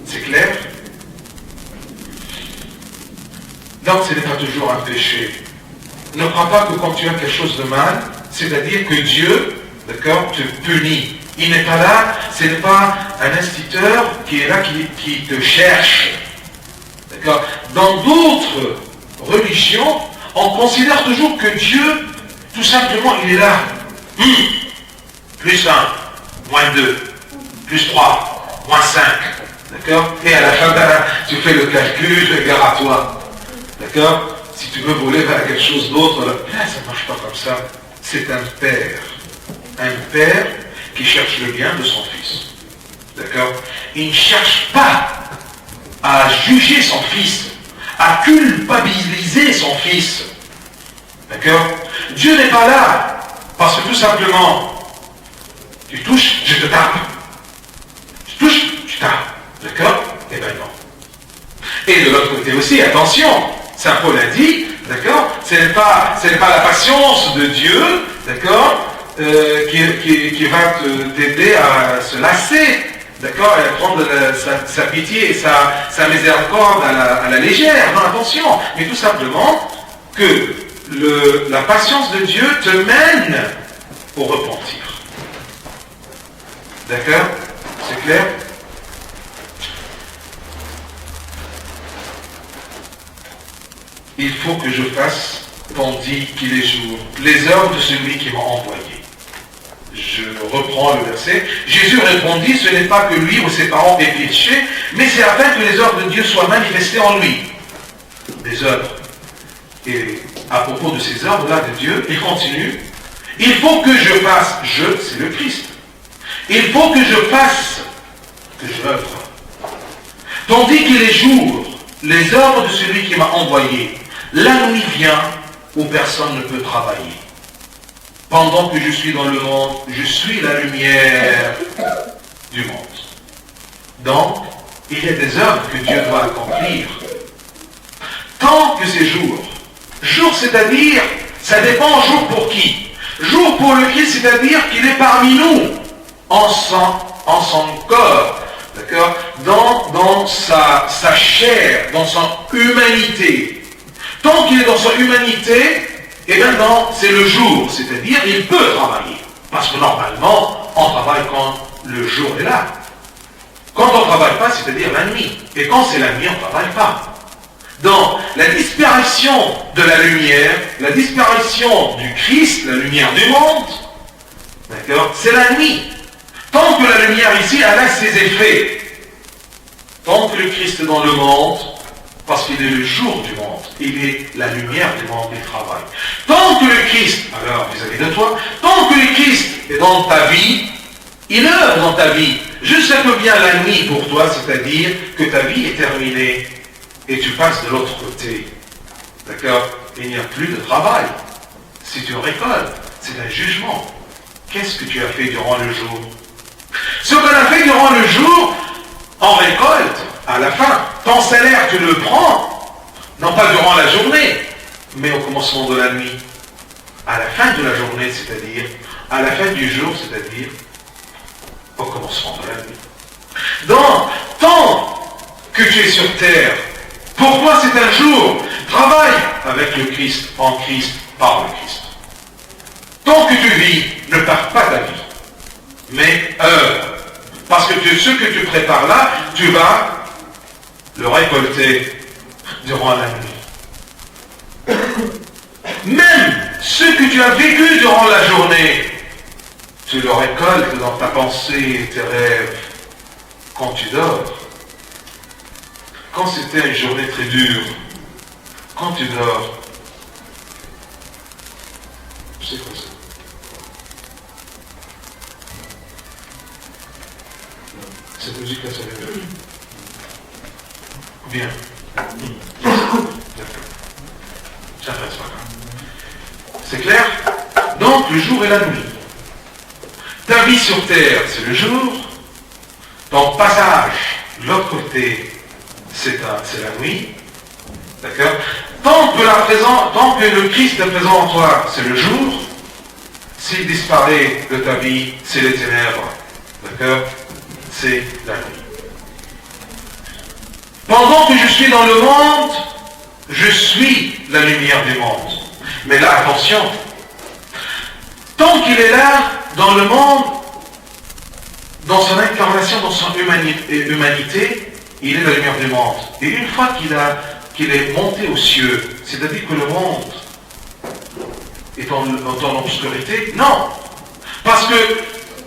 C'est clair? Donc ce n'est pas toujours un péché. Ne crois pas que quand tu as quelque chose de mal, c'est-à-dire que Dieu, d'accord, te punit. Il n'est pas là, ce n'est pas un instituteur qui est là, qui te cherche. D'accord? Dans d'autres religions, on considère toujours que Dieu, tout simplement, il est là. Plus 1, moins 2, plus 3, moins 5. D'accord? Et à la fin, tu fais le calcul, gare à toi. D'accord? Si tu veux voler vers quelque chose d'autre, là, ça ne marche pas comme ça. C'est un père. Un père qui cherche le bien de son fils. D'accord? Il ne cherche pas à juger son fils, à culpabiliser son fils. D'accord? Dieu n'est pas là parce que tout simplement, tu touches, je te tape. Tu touches, je tape. D'accord? Eh bien non. Et de l'autre côté aussi, attention, Saint Paul a dit, d'accord, Ce n'est pas la patience de Dieu, d'accord, qui va t'aider à se lasser, d'accord, et à prendre sa pitié et sa miséricorde à la légère. Non, attention, mais tout simplement que la patience de Dieu te mène au repentir. D'accord? C'est clair? Il faut que je fasse, tandis qu'il est jour, les œuvres de celui qui m'a envoyé. Je reprends le verset. Jésus répondit, ce n'est pas que lui ou ses parents aient péché, mais c'est afin que les œuvres de Dieu soient manifestées en lui. Des œuvres. Et à propos de ces œuvres-là de Dieu, il continue. Il faut que je fasse, c'est le Christ. Il faut que je fasse, que j'œuvre. Tandis qu'il est jour, les œuvres de celui qui m'a envoyé, la nuit vient où personne ne peut travailler. Pendant que je suis dans le monde, je suis la lumière du monde. Donc, il y a des œuvres que Dieu doit accomplir. Tant que c'est jour. Jour, c'est-à-dire, ça dépend jour pour qui. Jour pour le Christ, c'est-à-dire qu'il est parmi nous, en son corps, d'accord, dans sa chair, dans son humanité. Tant qu'il est dans son humanité, et bien c'est le jour, c'est-à-dire il peut travailler. Parce que normalement, on travaille quand le jour est là. Quand on ne travaille pas, c'est-à-dire la nuit. Et quand c'est la nuit, on ne travaille pas. Donc, la disparition de la lumière, la disparition du Christ, la lumière du monde, d'accord, c'est la nuit. Tant que la lumière ici, elle a ses effets. Tant que le Christ est dans le monde, parce qu'il est le jour du monde, il est la lumière du monde, il travaille. Tant que le Christ, alors vis-à-vis de toi, tant que le Christ est dans ta vie, il œuvre dans ta vie. Juste un peu bien la nuit pour toi, c'est-à-dire que ta vie est terminée et tu passes de l'autre côté. D'accord? Il n'y a plus de travail. Si tu récoltes, c'est un jugement. Qu'est-ce que tu as fait durant le jour? Ce qu'on a fait durant le jour, on récolte à la fin. Ton salaire, tu le prends, non pas durant la journée, mais au commencement de la nuit. À la fin de la journée, c'est-à-dire, à la fin du jour, c'est-à-dire, au commencement de la nuit. Donc, tant que tu es sur terre, pour toi c'est un jour. Travaille avec le Christ, en Christ, par le Christ. Tant que tu vis, ne perds pas ta vie, mais œuvre. Parce que ce que tu prépares là, tu vas le récolter durant la nuit. Même ce que tu as vécu durant la journée, tu le récoltes dans ta pensée et tes rêves quand tu dors. Quand c'était une journée très dure, quand tu dors, c'est comme ça. Cette musique-là, ça va bien. Bien. D'accord. Ça passe pas grave. C'est clair? Donc, le jour et la nuit. Ta vie sur terre, c'est le jour. Ton passage, de l'autre côté, c'est la nuit. D'accord? Tant que le Christ est présent en toi, c'est le jour. S'il disparaît de ta vie, c'est les ténèbres. D'accord? C'est la nuit. Pendant que je suis dans le monde, je suis la lumière du monde. Mais là, attention. Tant qu'il est là, dans le monde, dans son incarnation, dans son humanité, il est la lumière du monde. Et une fois qu'il est monté aux cieux, c'est-à-dire que le monde est en obscurité, non. Parce que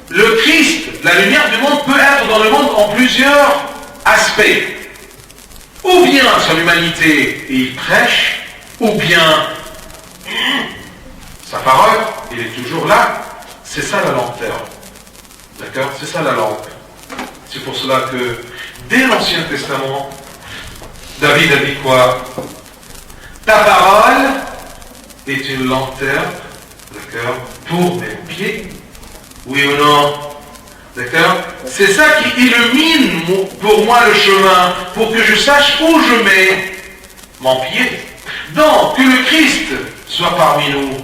le Christ, la lumière du monde, peut être dans le monde en plusieurs aspects. Ou bien son humanité, et il prêche, ou bien sa parole, il est toujours là. C'est ça la lanterne. D'accord? C'est ça la lampe. C'est pour cela que, dès l'Ancien Testament, David a dit quoi? Ta parole est une lanterne, d'accord, pour mes pieds. Oui ou non? D'accord? C'est ça qui illumine pour moi le chemin, pour que je sache où je mets mon pied. Donc, que le Christ soit parmi nous,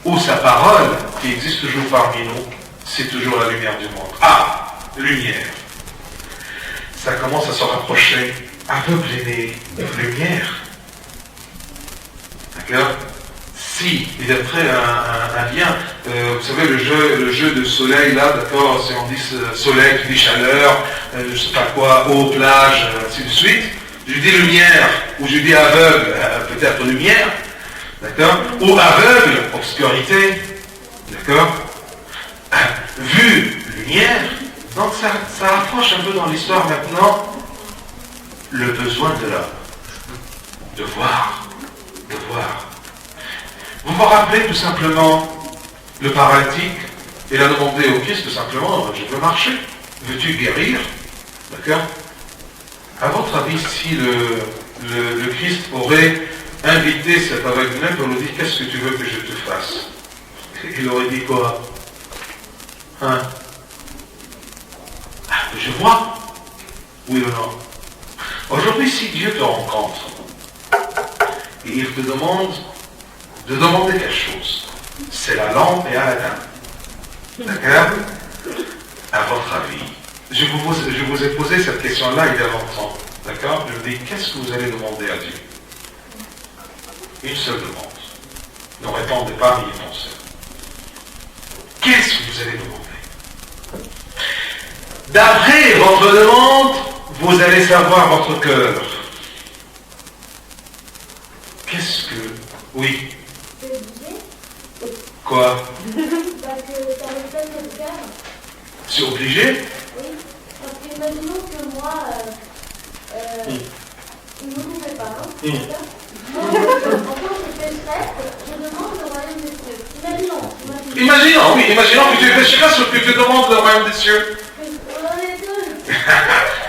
ou sa parole, qui existe toujours parmi nous, c'est toujours la lumière du monde. Ah, lumière. Ça commence à se rapprocher. Aveugle est né de lumière. D'accord? Si, il y a très un lien. Vous savez, le jeu de soleil, là, d'accord, si on dit soleil, qui dit chaleur, je ne sais pas quoi, eau, plage, ainsi de suite. Je dis lumière, ou je dis aveugle, peut-être lumière, d'accord? Ou aveugle, obscurité, d'accord? Vue, lumière. Donc ça rapproche un peu dans l'histoire maintenant le besoin de l'homme. De voir. Vous vous rappelez tout simplement le paralytique, il a demandé au Christ tout simplement, je veux marcher, veux-tu guérir? D'accord? À votre avis, si le Christ aurait invité cet aveugle pour lui dire, qu'est-ce que tu veux que je te fasse? Il aurait dit quoi? Hein? Je vois. Oui ou non? Aujourd'hui, si Dieu te rencontre et il te demande de demander quelque chose, c'est la lampe et Aladdin. D'accord? À votre avis, je vous ai posé cette question-là il y a longtemps. D'accord? Je vous dis, qu'est-ce que vous allez demander à Dieu? Une seule demande. Ne répondez pas, mais y pensez. Qu'est-ce que vous allez demander? D'après votre demande, vous allez savoir votre cœur. Qu'est-ce que... Oui. Quoi? Parce que ça reflète le cœur. C'est obligé? Oui. Parce que imaginons que moi, il ne me coupait pas, hein? D'accord? En tant que pécheresse, je demande le royaume des cieux. Imaginons que tu es pécheresse ou que tu demandes le royaume des cieux.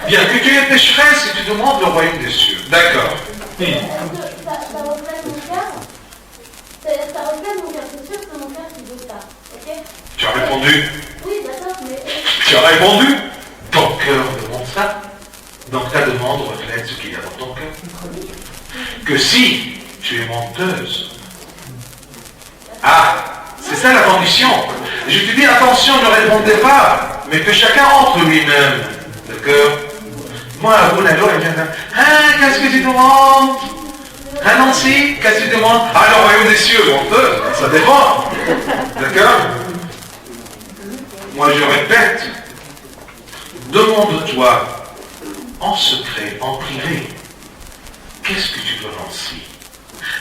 Bien, que tu es pécheresse et tu demandes le royaume des cieux. D'accord. Ça reflète mon cœur. Ça reflète mon cœur. C'est sûr que mon cœur qui veut ça. Ok? Tu as répondu. Oui, d'accord, mais... Tu as répondu. Ton cœur demande ça. Donc ta demande reflète ce qu'il y a dans ton cœur. Que si tu es menteuse. Ah, c'est ça la condition. Je te dis, attention, ne répondez pas, mais que chacun entre lui-même. D'accord? Moi, vous n'avez rien. Ah, qu'est-ce que tu demandes? Ah, Nancy, qu'est-ce que tu demandes? Ah, le royaume des cieux, menteuse, ça dépend. D'accord? Moi, je répète, demande-toi en secret, en privé, qu'est-ce que tu veux, Nancy?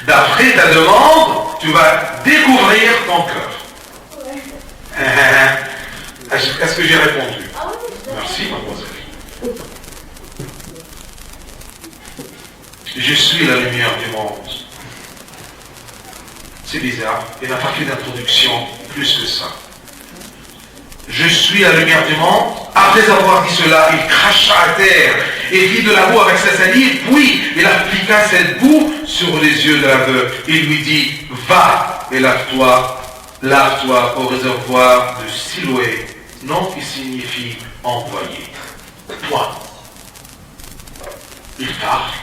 D'après ta demande, tu vas découvrir ton cœur. Est-ce que j'ai répondu? Merci, mademoiselle. Je suis la lumière du monde. C'est bizarre, il n'a pas fait d'introduction plus que ça. Je suis la lumière du monde. Après avoir dit cela, il cracha à terre et fit de la boue avec sa salive, puis il appliqua cette boue sur les yeux de l'aveugle. Il lui dit, va et lave-toi au réservoir de Siloé, nom qui signifie envoyé. Point. Il part.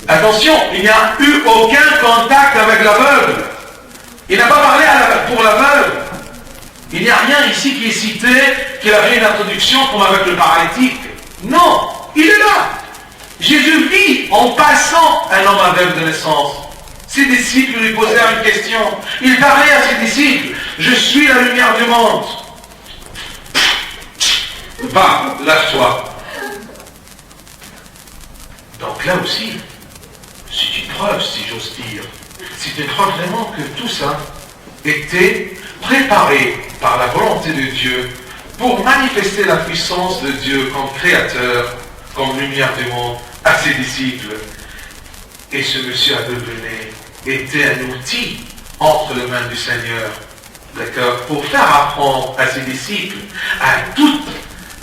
Attention, il n'y a eu aucun contact avec l'aveugle. Il n'a pas parlé pour l'aveugle. Il n'y a rien ici qui est cité, qu'il a fait une introduction comme avec le paralytique. Non, il est là. Jésus vit en passant un homme aveugle de naissance. Ses disciples lui posèrent une question. Il parlait à ses disciples. Je suis la lumière du monde. Va, lave-toi. Donc là aussi, c'est une preuve, si j'ose dire. C'est une preuve vraiment que tout ça était préparé par la volonté de Dieu pour manifester la puissance de Dieu comme créateur, comme lumière du monde à ses disciples. Et ce monsieur aveugle-né était un outil entre les mains du Seigneur, d'accord, pour faire apprendre à ses disciples, à toute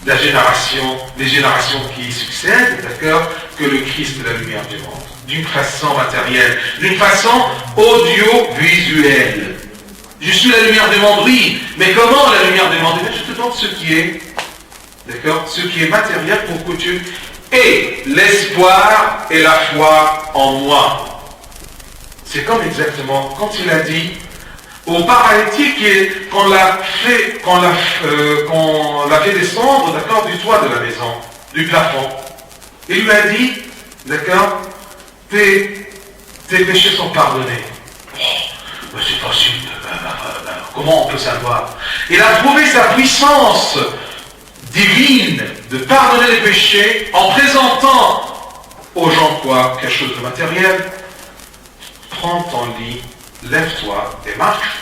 la génération, les générations qui succèdent, d'accord, que le Christ est la lumière du monde, d'une façon matérielle, d'une façon audiovisuelle. Je suis la lumière du monde, oui, mais comment la lumière du monde? Je te donne ce qui est, d'accord, ce qui est matériel pour que tu aies l'espoir et la foi en moi. C'est comme exactement quand il a dit au paralytique qu'on l'a fait descendre, d'accord, du toit de la maison, du plafond. Il lui a dit, d'accord, tes péchés sont pardonnés. Oh, c'est facile, comment on peut savoir? Il a trouvé sa puissance divine de pardonner les péchés en présentant aux gens quoi? Quelque chose de matériel. Prends ton lit, lève-toi et marche.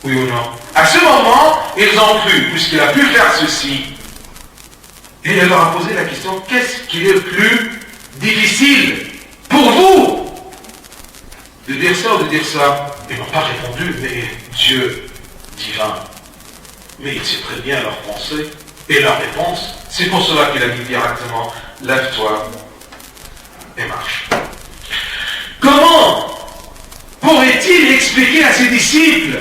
Oui ou non? À ce moment, ils ont cru, puisqu'il a pu faire ceci. Et il leur a posé la question, qu'est-ce qui est le plus difficile pour vous? De dire ça ou de dire ça? Ils n'ont pas répondu, mais Dieu divin. Mais il sait très bien leur pensée et leur réponse. C'est pour cela qu'il a dit directement, lève-toi et marche. Comment pourrait-il expliquer à ses disciples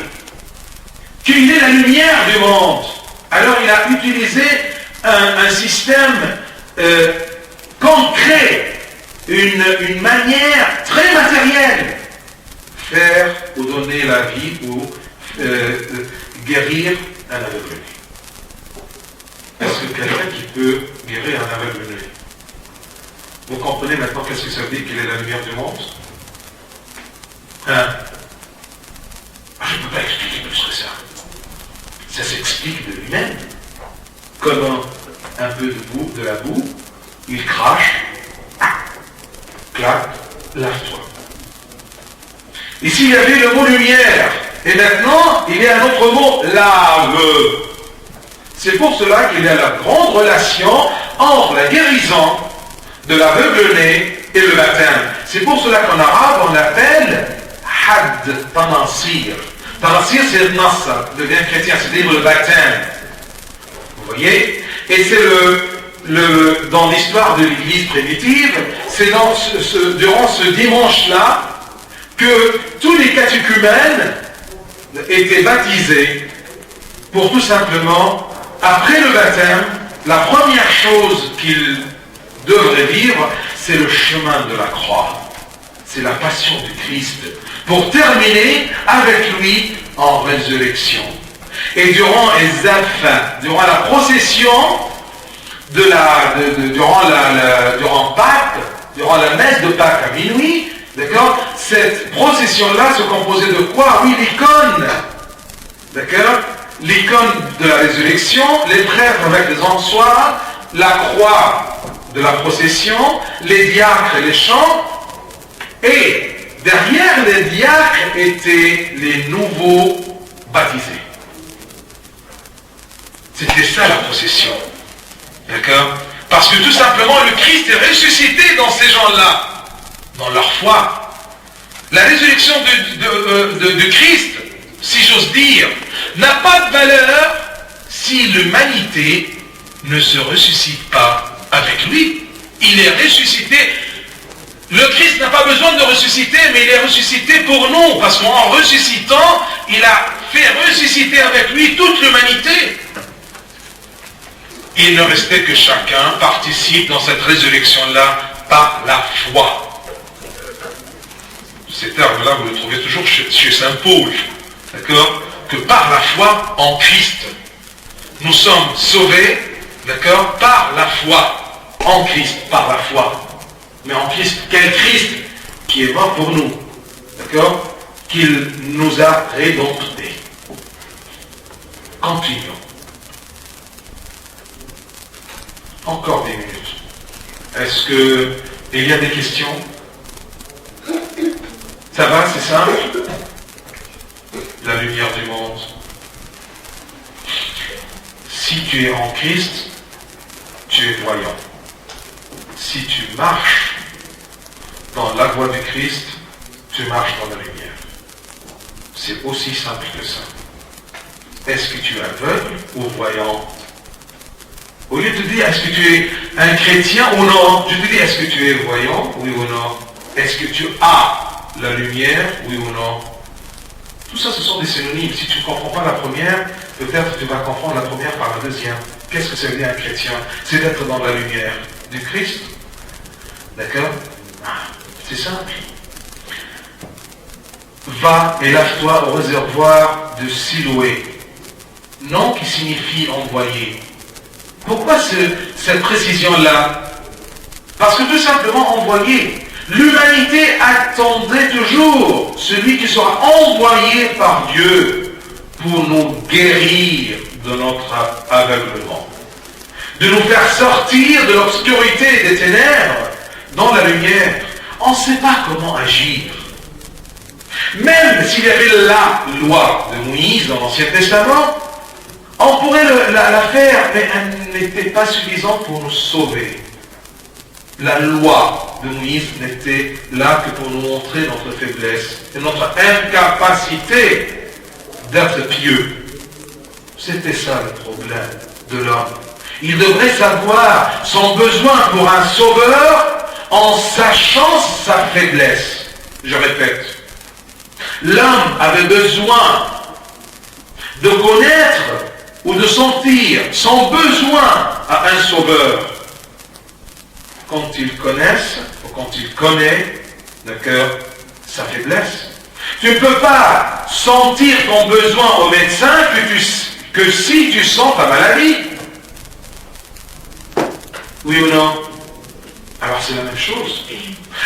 qu'il est la lumière du monde? Alors il a utilisé un système concret, une manière très matérielle, faire ou donner la vie ou guérir un aveugle. Est-ce que quelqu'un qui peut guérir un aveugle? Vous comprenez maintenant qu'est-ce que ça veut dire qu'il est la lumière du monde? Hein? Je ne peux pas expliquer plus que ça. Ça s'explique de lui-même. Comment un peu de la boue, il crache, claque, lave-toi. Ici, il y avait le mot lumière. Et maintenant, il y a un autre mot, lave. C'est pour cela qu'il y a la grande relation entre la guérison de l'aveugle-né et le baptême. C'est pour cela qu'en arabe, on l'appelle had tanasir. Tanasir, c'est le nassa, devient chrétien, c'est-à-dire le baptême. Vous voyez? Et c'est dans l'histoire de l'Église primitive, c'est durant ce dimanche-là que tous les catéchumènes étaient baptisés pour tout simplement, après le baptême, la première chose qu'ils devraient vivre, c'est le chemin de la croix. C'est la passion du Christ. Pour terminer avec lui en résurrection. Et durant la procession durant Pâques, durant la messe de Pâques à minuit, d'accord, cette procession-là se composait de quoi? Oui, l'icône. D'accord? L'icône de la résurrection, les prêtres avec les ensoirs, la croix de la procession, les diacres et les chants, et derrière les diacres étaient les nouveaux baptisés. C'était ça la procession. D'accord? Parce que tout simplement, le Christ est ressuscité dans ces gens-là, dans leur foi. La résurrection de Christ, si j'ose dire, n'a pas de valeur si l'humanité ne se ressuscite pas avec lui. Il est ressuscité. Le Christ n'a pas besoin de ressusciter, mais il est ressuscité pour nous, parce qu'en ressuscitant, il a fait ressusciter avec lui toute l'humanité. Il ne restait que chacun participe dans cette résurrection-là par la foi. Ces termes-là, vous le trouvez toujours chez saint Paul. D'accord? Que par la foi en Christ, nous sommes sauvés, d'accord, par la foi en Christ, par la foi. Mais en Christ, quel Christ qui est mort pour nous, d'accord, qu'il nous a rédemptés. Continuons. Encore 10 minutes. Est-ce qu'il y a des questions? Ça va, c'est simple? La lumière du monde. Si tu es en Christ, tu es voyant. Si tu marches dans la voie du Christ, tu marches dans la lumière. C'est aussi simple que ça. Est-ce que tu es aveugle ou voyant? Au lieu de te dire, est-ce que tu es un chrétien ou non, je te dis, est-ce que tu es voyant, oui ou non? Est-ce que tu as la lumière, oui ou non? Tout ça, ce sont des synonymes. Si tu ne comprends pas la première, peut-être tu vas comprendre la première par la deuxième. Qu'est-ce que ça veut dire un chrétien? C'est d'être dans la lumière du Christ. D'accord? C'est simple. va et lave-toi au réservoir de Siloé. Nom qui signifie envoyé. Pourquoi cette précision-là? Parce que tout simplement envoyé. L'humanité attendait toujours celui qui sera envoyé par Dieu pour nous guérir de notre aveuglement, de nous faire sortir de l'obscurité et des ténèbres dans la lumière. On ne sait pas comment agir. Même s'il y avait la loi de Moïse dans l'Ancien Testament, on pourrait la faire, mais elle n'était pas suffisante pour nous sauver. La loi de Moïse n'était là que pour nous montrer notre faiblesse et notre incapacité d'être pieux. C'était ça le problème de l'homme. Il devrait savoir son besoin pour un sauveur en sachant sa faiblesse. Je répète, l'homme avait besoin de connaître ou de sentir son besoin à un sauveur. Quand il connaisse, ou quand il connaît, d'accord, sa faiblesse. Tu ne peux pas sentir ton besoin au médecin que si tu sens ta maladie. Oui ou non? Alors c'est la même chose.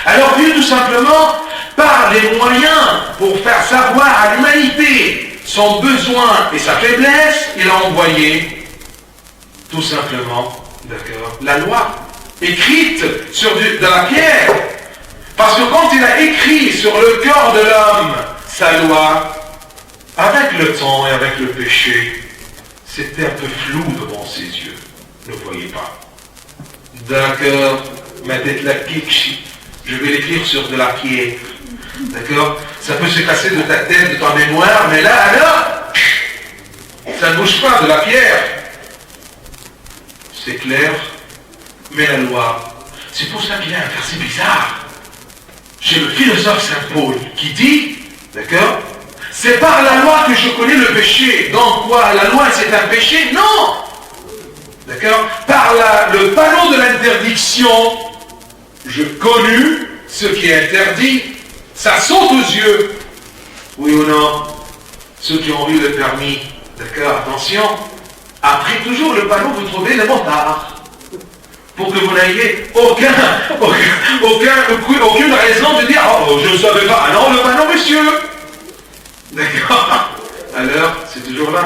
Alors Dieu tout simplement, par les moyens pour faire savoir à l'humanité son besoin et sa faiblesse, il a envoyé tout simplement, d'accord, la loi écrite sur de la pierre. Parce que quand il a écrit sur le cœur de l'homme sa loi, avec le temps et avec le péché, c'était un peu flou devant ses yeux. Ne voyez pas. D'accord, ma tête la kikchi. Je vais l'écrire sur de la pierre. D'accord? Ça peut se casser de ta tête, de ta mémoire, mais là, alors, ça ne bouge pas de la pierre. C'est clair? Mais la loi, c'est pour ça qu'il y a un verset bizarre chez le philosophe Saint Paul qui dit, d'accord, c'est par la loi que je connais le péché. Donc quoi, la loi c'est un péché? Non. D'accord? Par le panneau de l'interdiction, je connus ce qui est interdit. Ça saute aux yeux. Oui ou non? Ceux qui ont eu le permis, d'accord, attention, après toujours le panneau, vous trouvez le motard. Pour que vous n'ayez aucune raison de dire « Oh, je ne savais pas. » Ah non, le panneau, monsieur. D'accord? Alors, c'est toujours là.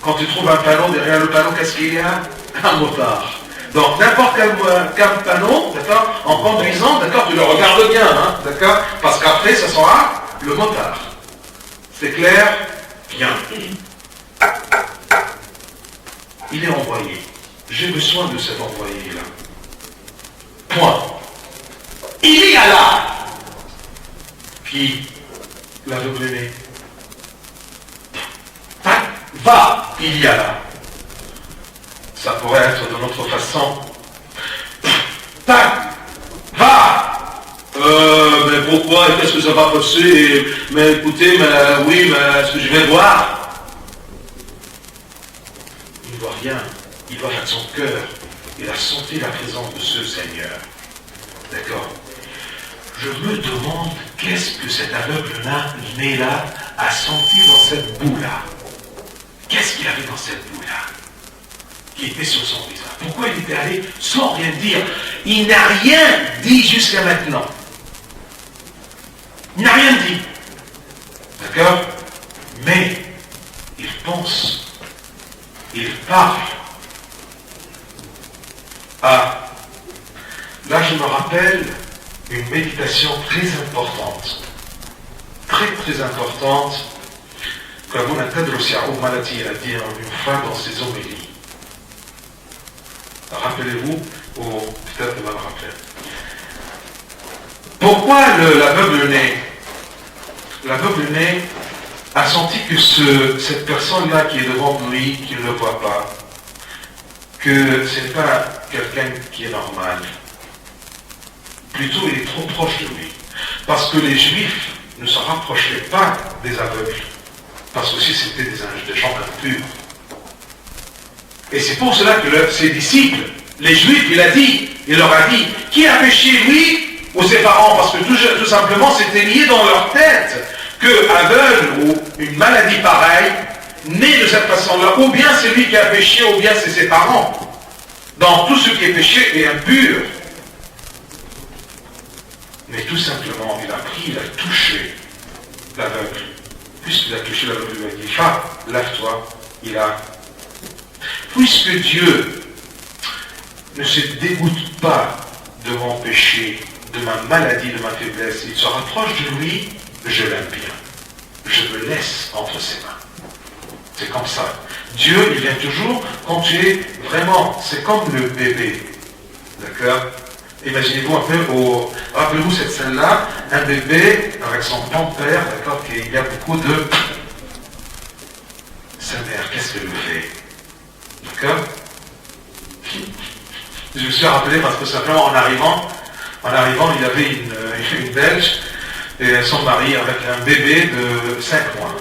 Quand tu trouves un panneau, derrière le panneau, qu'est-ce qu'il y a? Un motard. Donc, n'importe quel panneau, d'accord, en conduisant, d'accord, tu le regardes bien, hein, d'accord? Parce qu'après, ça sera le motard. C'est clair? Bien. Il est envoyé. J'ai besoin de cet envoyé-là. Point. Il y a là qui l'aveugle-né. Va, il y a là. Ça pourrait être de notre façon. Tac, va. Mais pourquoi? Qu'est-ce que ça va passer? Mais écoutez, mais oui, mais est-ce que je vais voir? Il ne voit rien. Il voit avec son cœur. Il a senti la présence de ce Seigneur. D'accord? Je me demande qu'est-ce que cet aveugle-là a senti dans cette boue-là. Qu'est-ce qu'il avait dans cette boue-là qui était sur son visage? Pourquoi il était allé sans rien dire? Il n'a rien dit jusqu'à maintenant. Il n'a rien dit. D'accord? Mais il pense, il parle. Ah, là je me rappelle une méditation très importante, très importante, que Abuna Tadros Yaoub Malati a dit une fois dans ses homélies. Rappelez-vous, ou peut-être de me le rappeler. Pourquoi l'aveugle-né a senti que cette personne-là qui est devant lui, qui ne le voit pas, que ce n'est pas quelqu'un qui est normal. Plutôt, il est trop proche de lui. Parce que les Juifs ne se rapprochaient pas des aveugles. Parce que si c'était des gens impurs. Et c'est pour cela que ses disciples, les Juifs, il leur a dit, qui a péché, lui ou ses parents? Parce que tout simplement, c'était lié dans leur tête que aveugle ou une maladie pareille, né de cette façon-là, ou bien c'est lui qui a péché, ou bien c'est ses parents. Donc tout ce qui est péché est impur. Mais tout simplement, il a pris, il a touché l'aveugle. Puisqu'il a touché l'aveugle, il lui a dit, ah, lave-toi, il a. Puisque Dieu ne se dégoûte pas de mon péché, de ma maladie, de ma faiblesse, il se rapproche de lui, je l'aime bien. Je me laisse entre ses mains. C'est comme ça. Dieu, il vient toujours quand tu es vraiment, c'est comme le bébé. D'accord? Imaginez-vous un peu, rappelez-vous cette scène-là, un bébé avec son grand-père, d'accord, qu'il y a beaucoup de... Sa mère, qu'est-ce qu'elle fait? D'accord? Je me suis rappelé parce que simplement en arrivant, il y avait une Belge et son mari avec un bébé de 5 mois.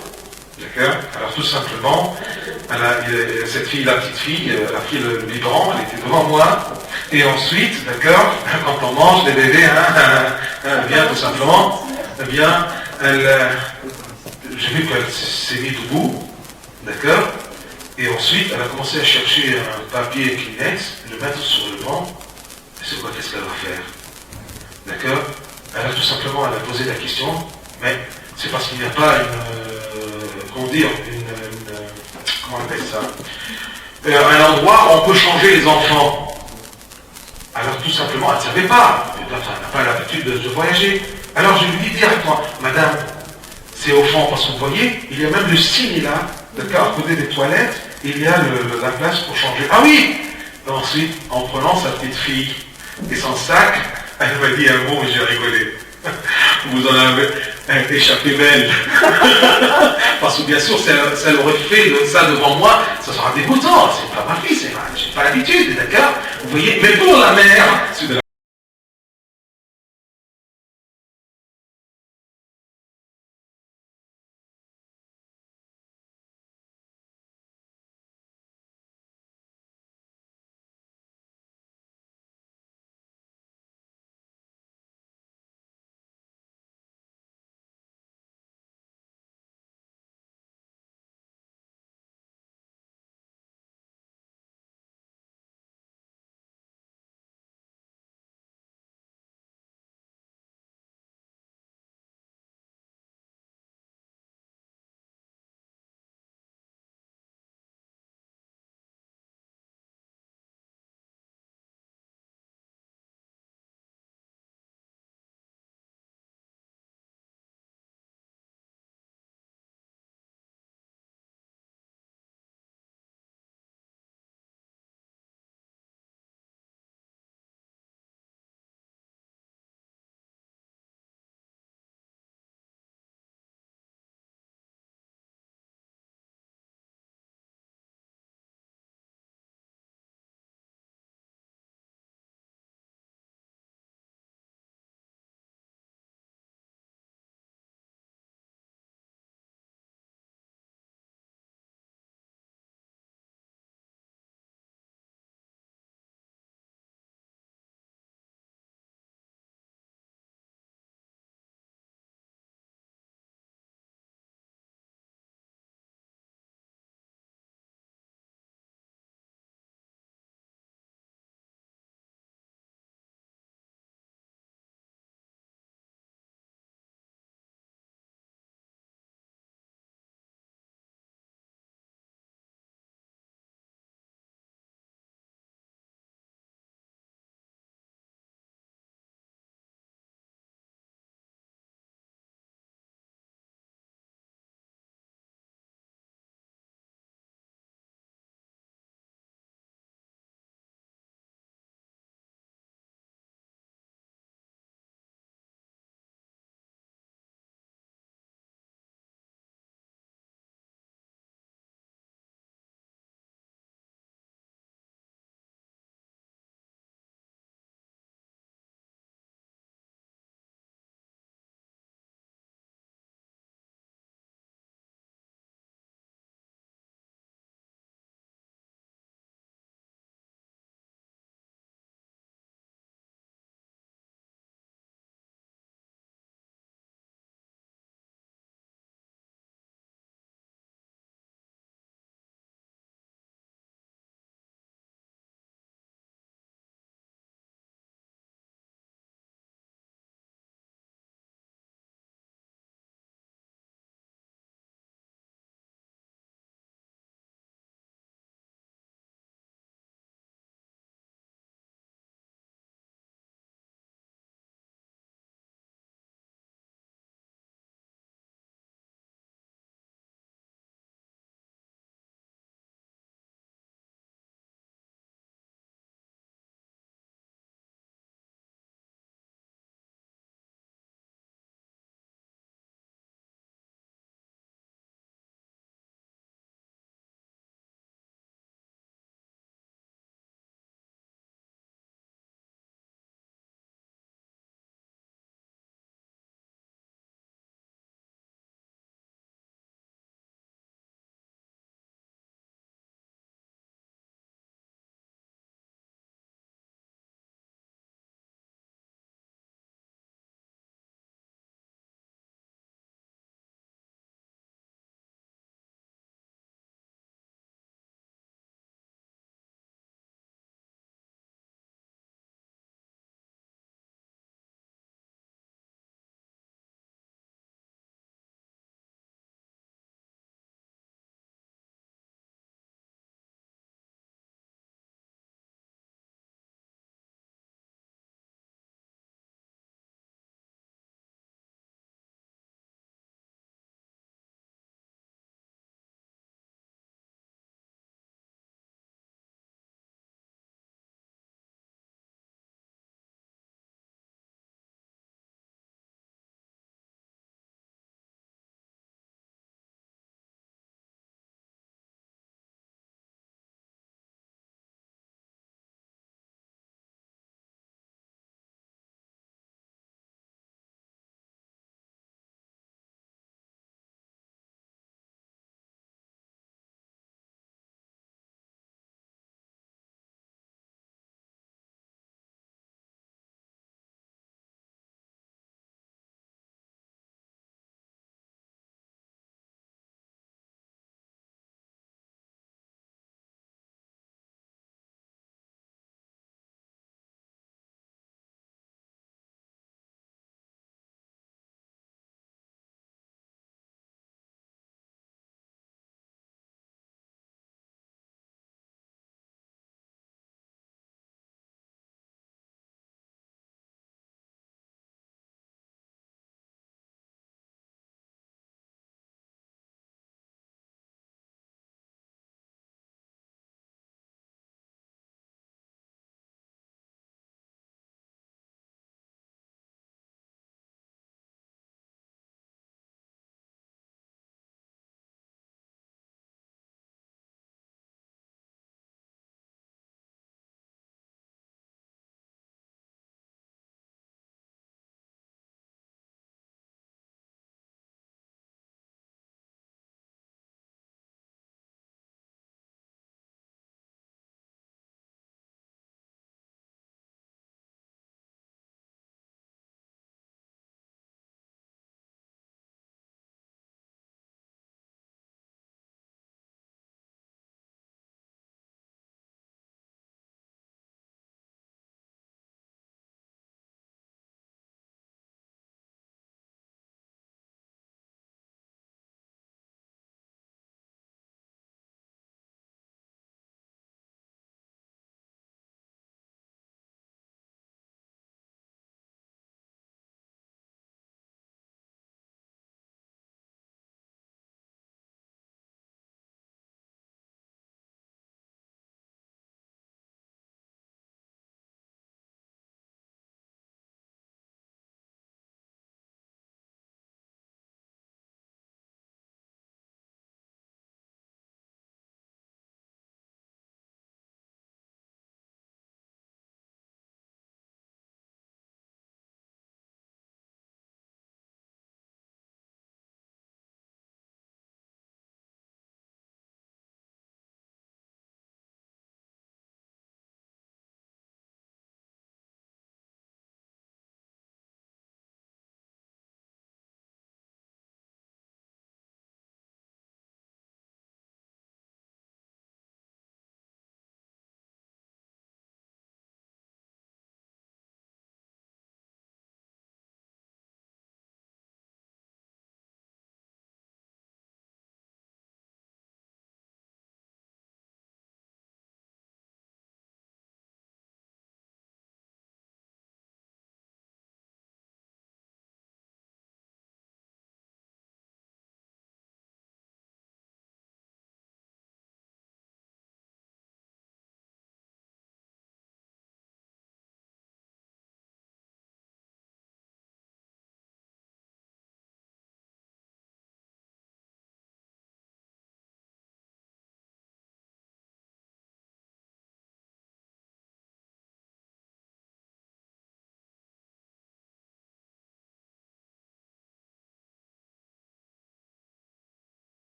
D'accord? Alors tout simplement, cette fille, la petite fille, elle a pris le biberon, elle était devant moi. Et ensuite, d'accord, quand on mange des bébés, bien tout simplement, eh bien, j'ai vu qu'elle s'est mise debout, d'accord, et ensuite, elle a commencé à chercher un papier Kleenex, le mettre sur le banc. C'est quoi, qu'est-ce qu'elle va faire? D'accord? Elle a tout simplement, elle a posé la question, mais c'est parce qu'il n'y a pas comment on appelle ça? Un endroit où on peut changer les enfants. Alors tout simplement, elle ne savait pas. Elle n'a pas l'habitude de voyager. Alors je lui dis directement, madame, c'est au fond, parce que vous voyez, il y a même le signe là, d'accord, à côté des toilettes, il y a la place pour changer. Ah oui! Et ensuite, en prenant sa petite fille et son sac, elle m'a dit un mot et j'ai rigolé. Vous en avez échappé belle. Parce que bien sûr, si elle aurait fait ça devant moi, ça sera dégoûtant. C'est pas ma fille, j'ai pas l'habitude, d'accord? Vous voyez, mais pour la mère, c'est de la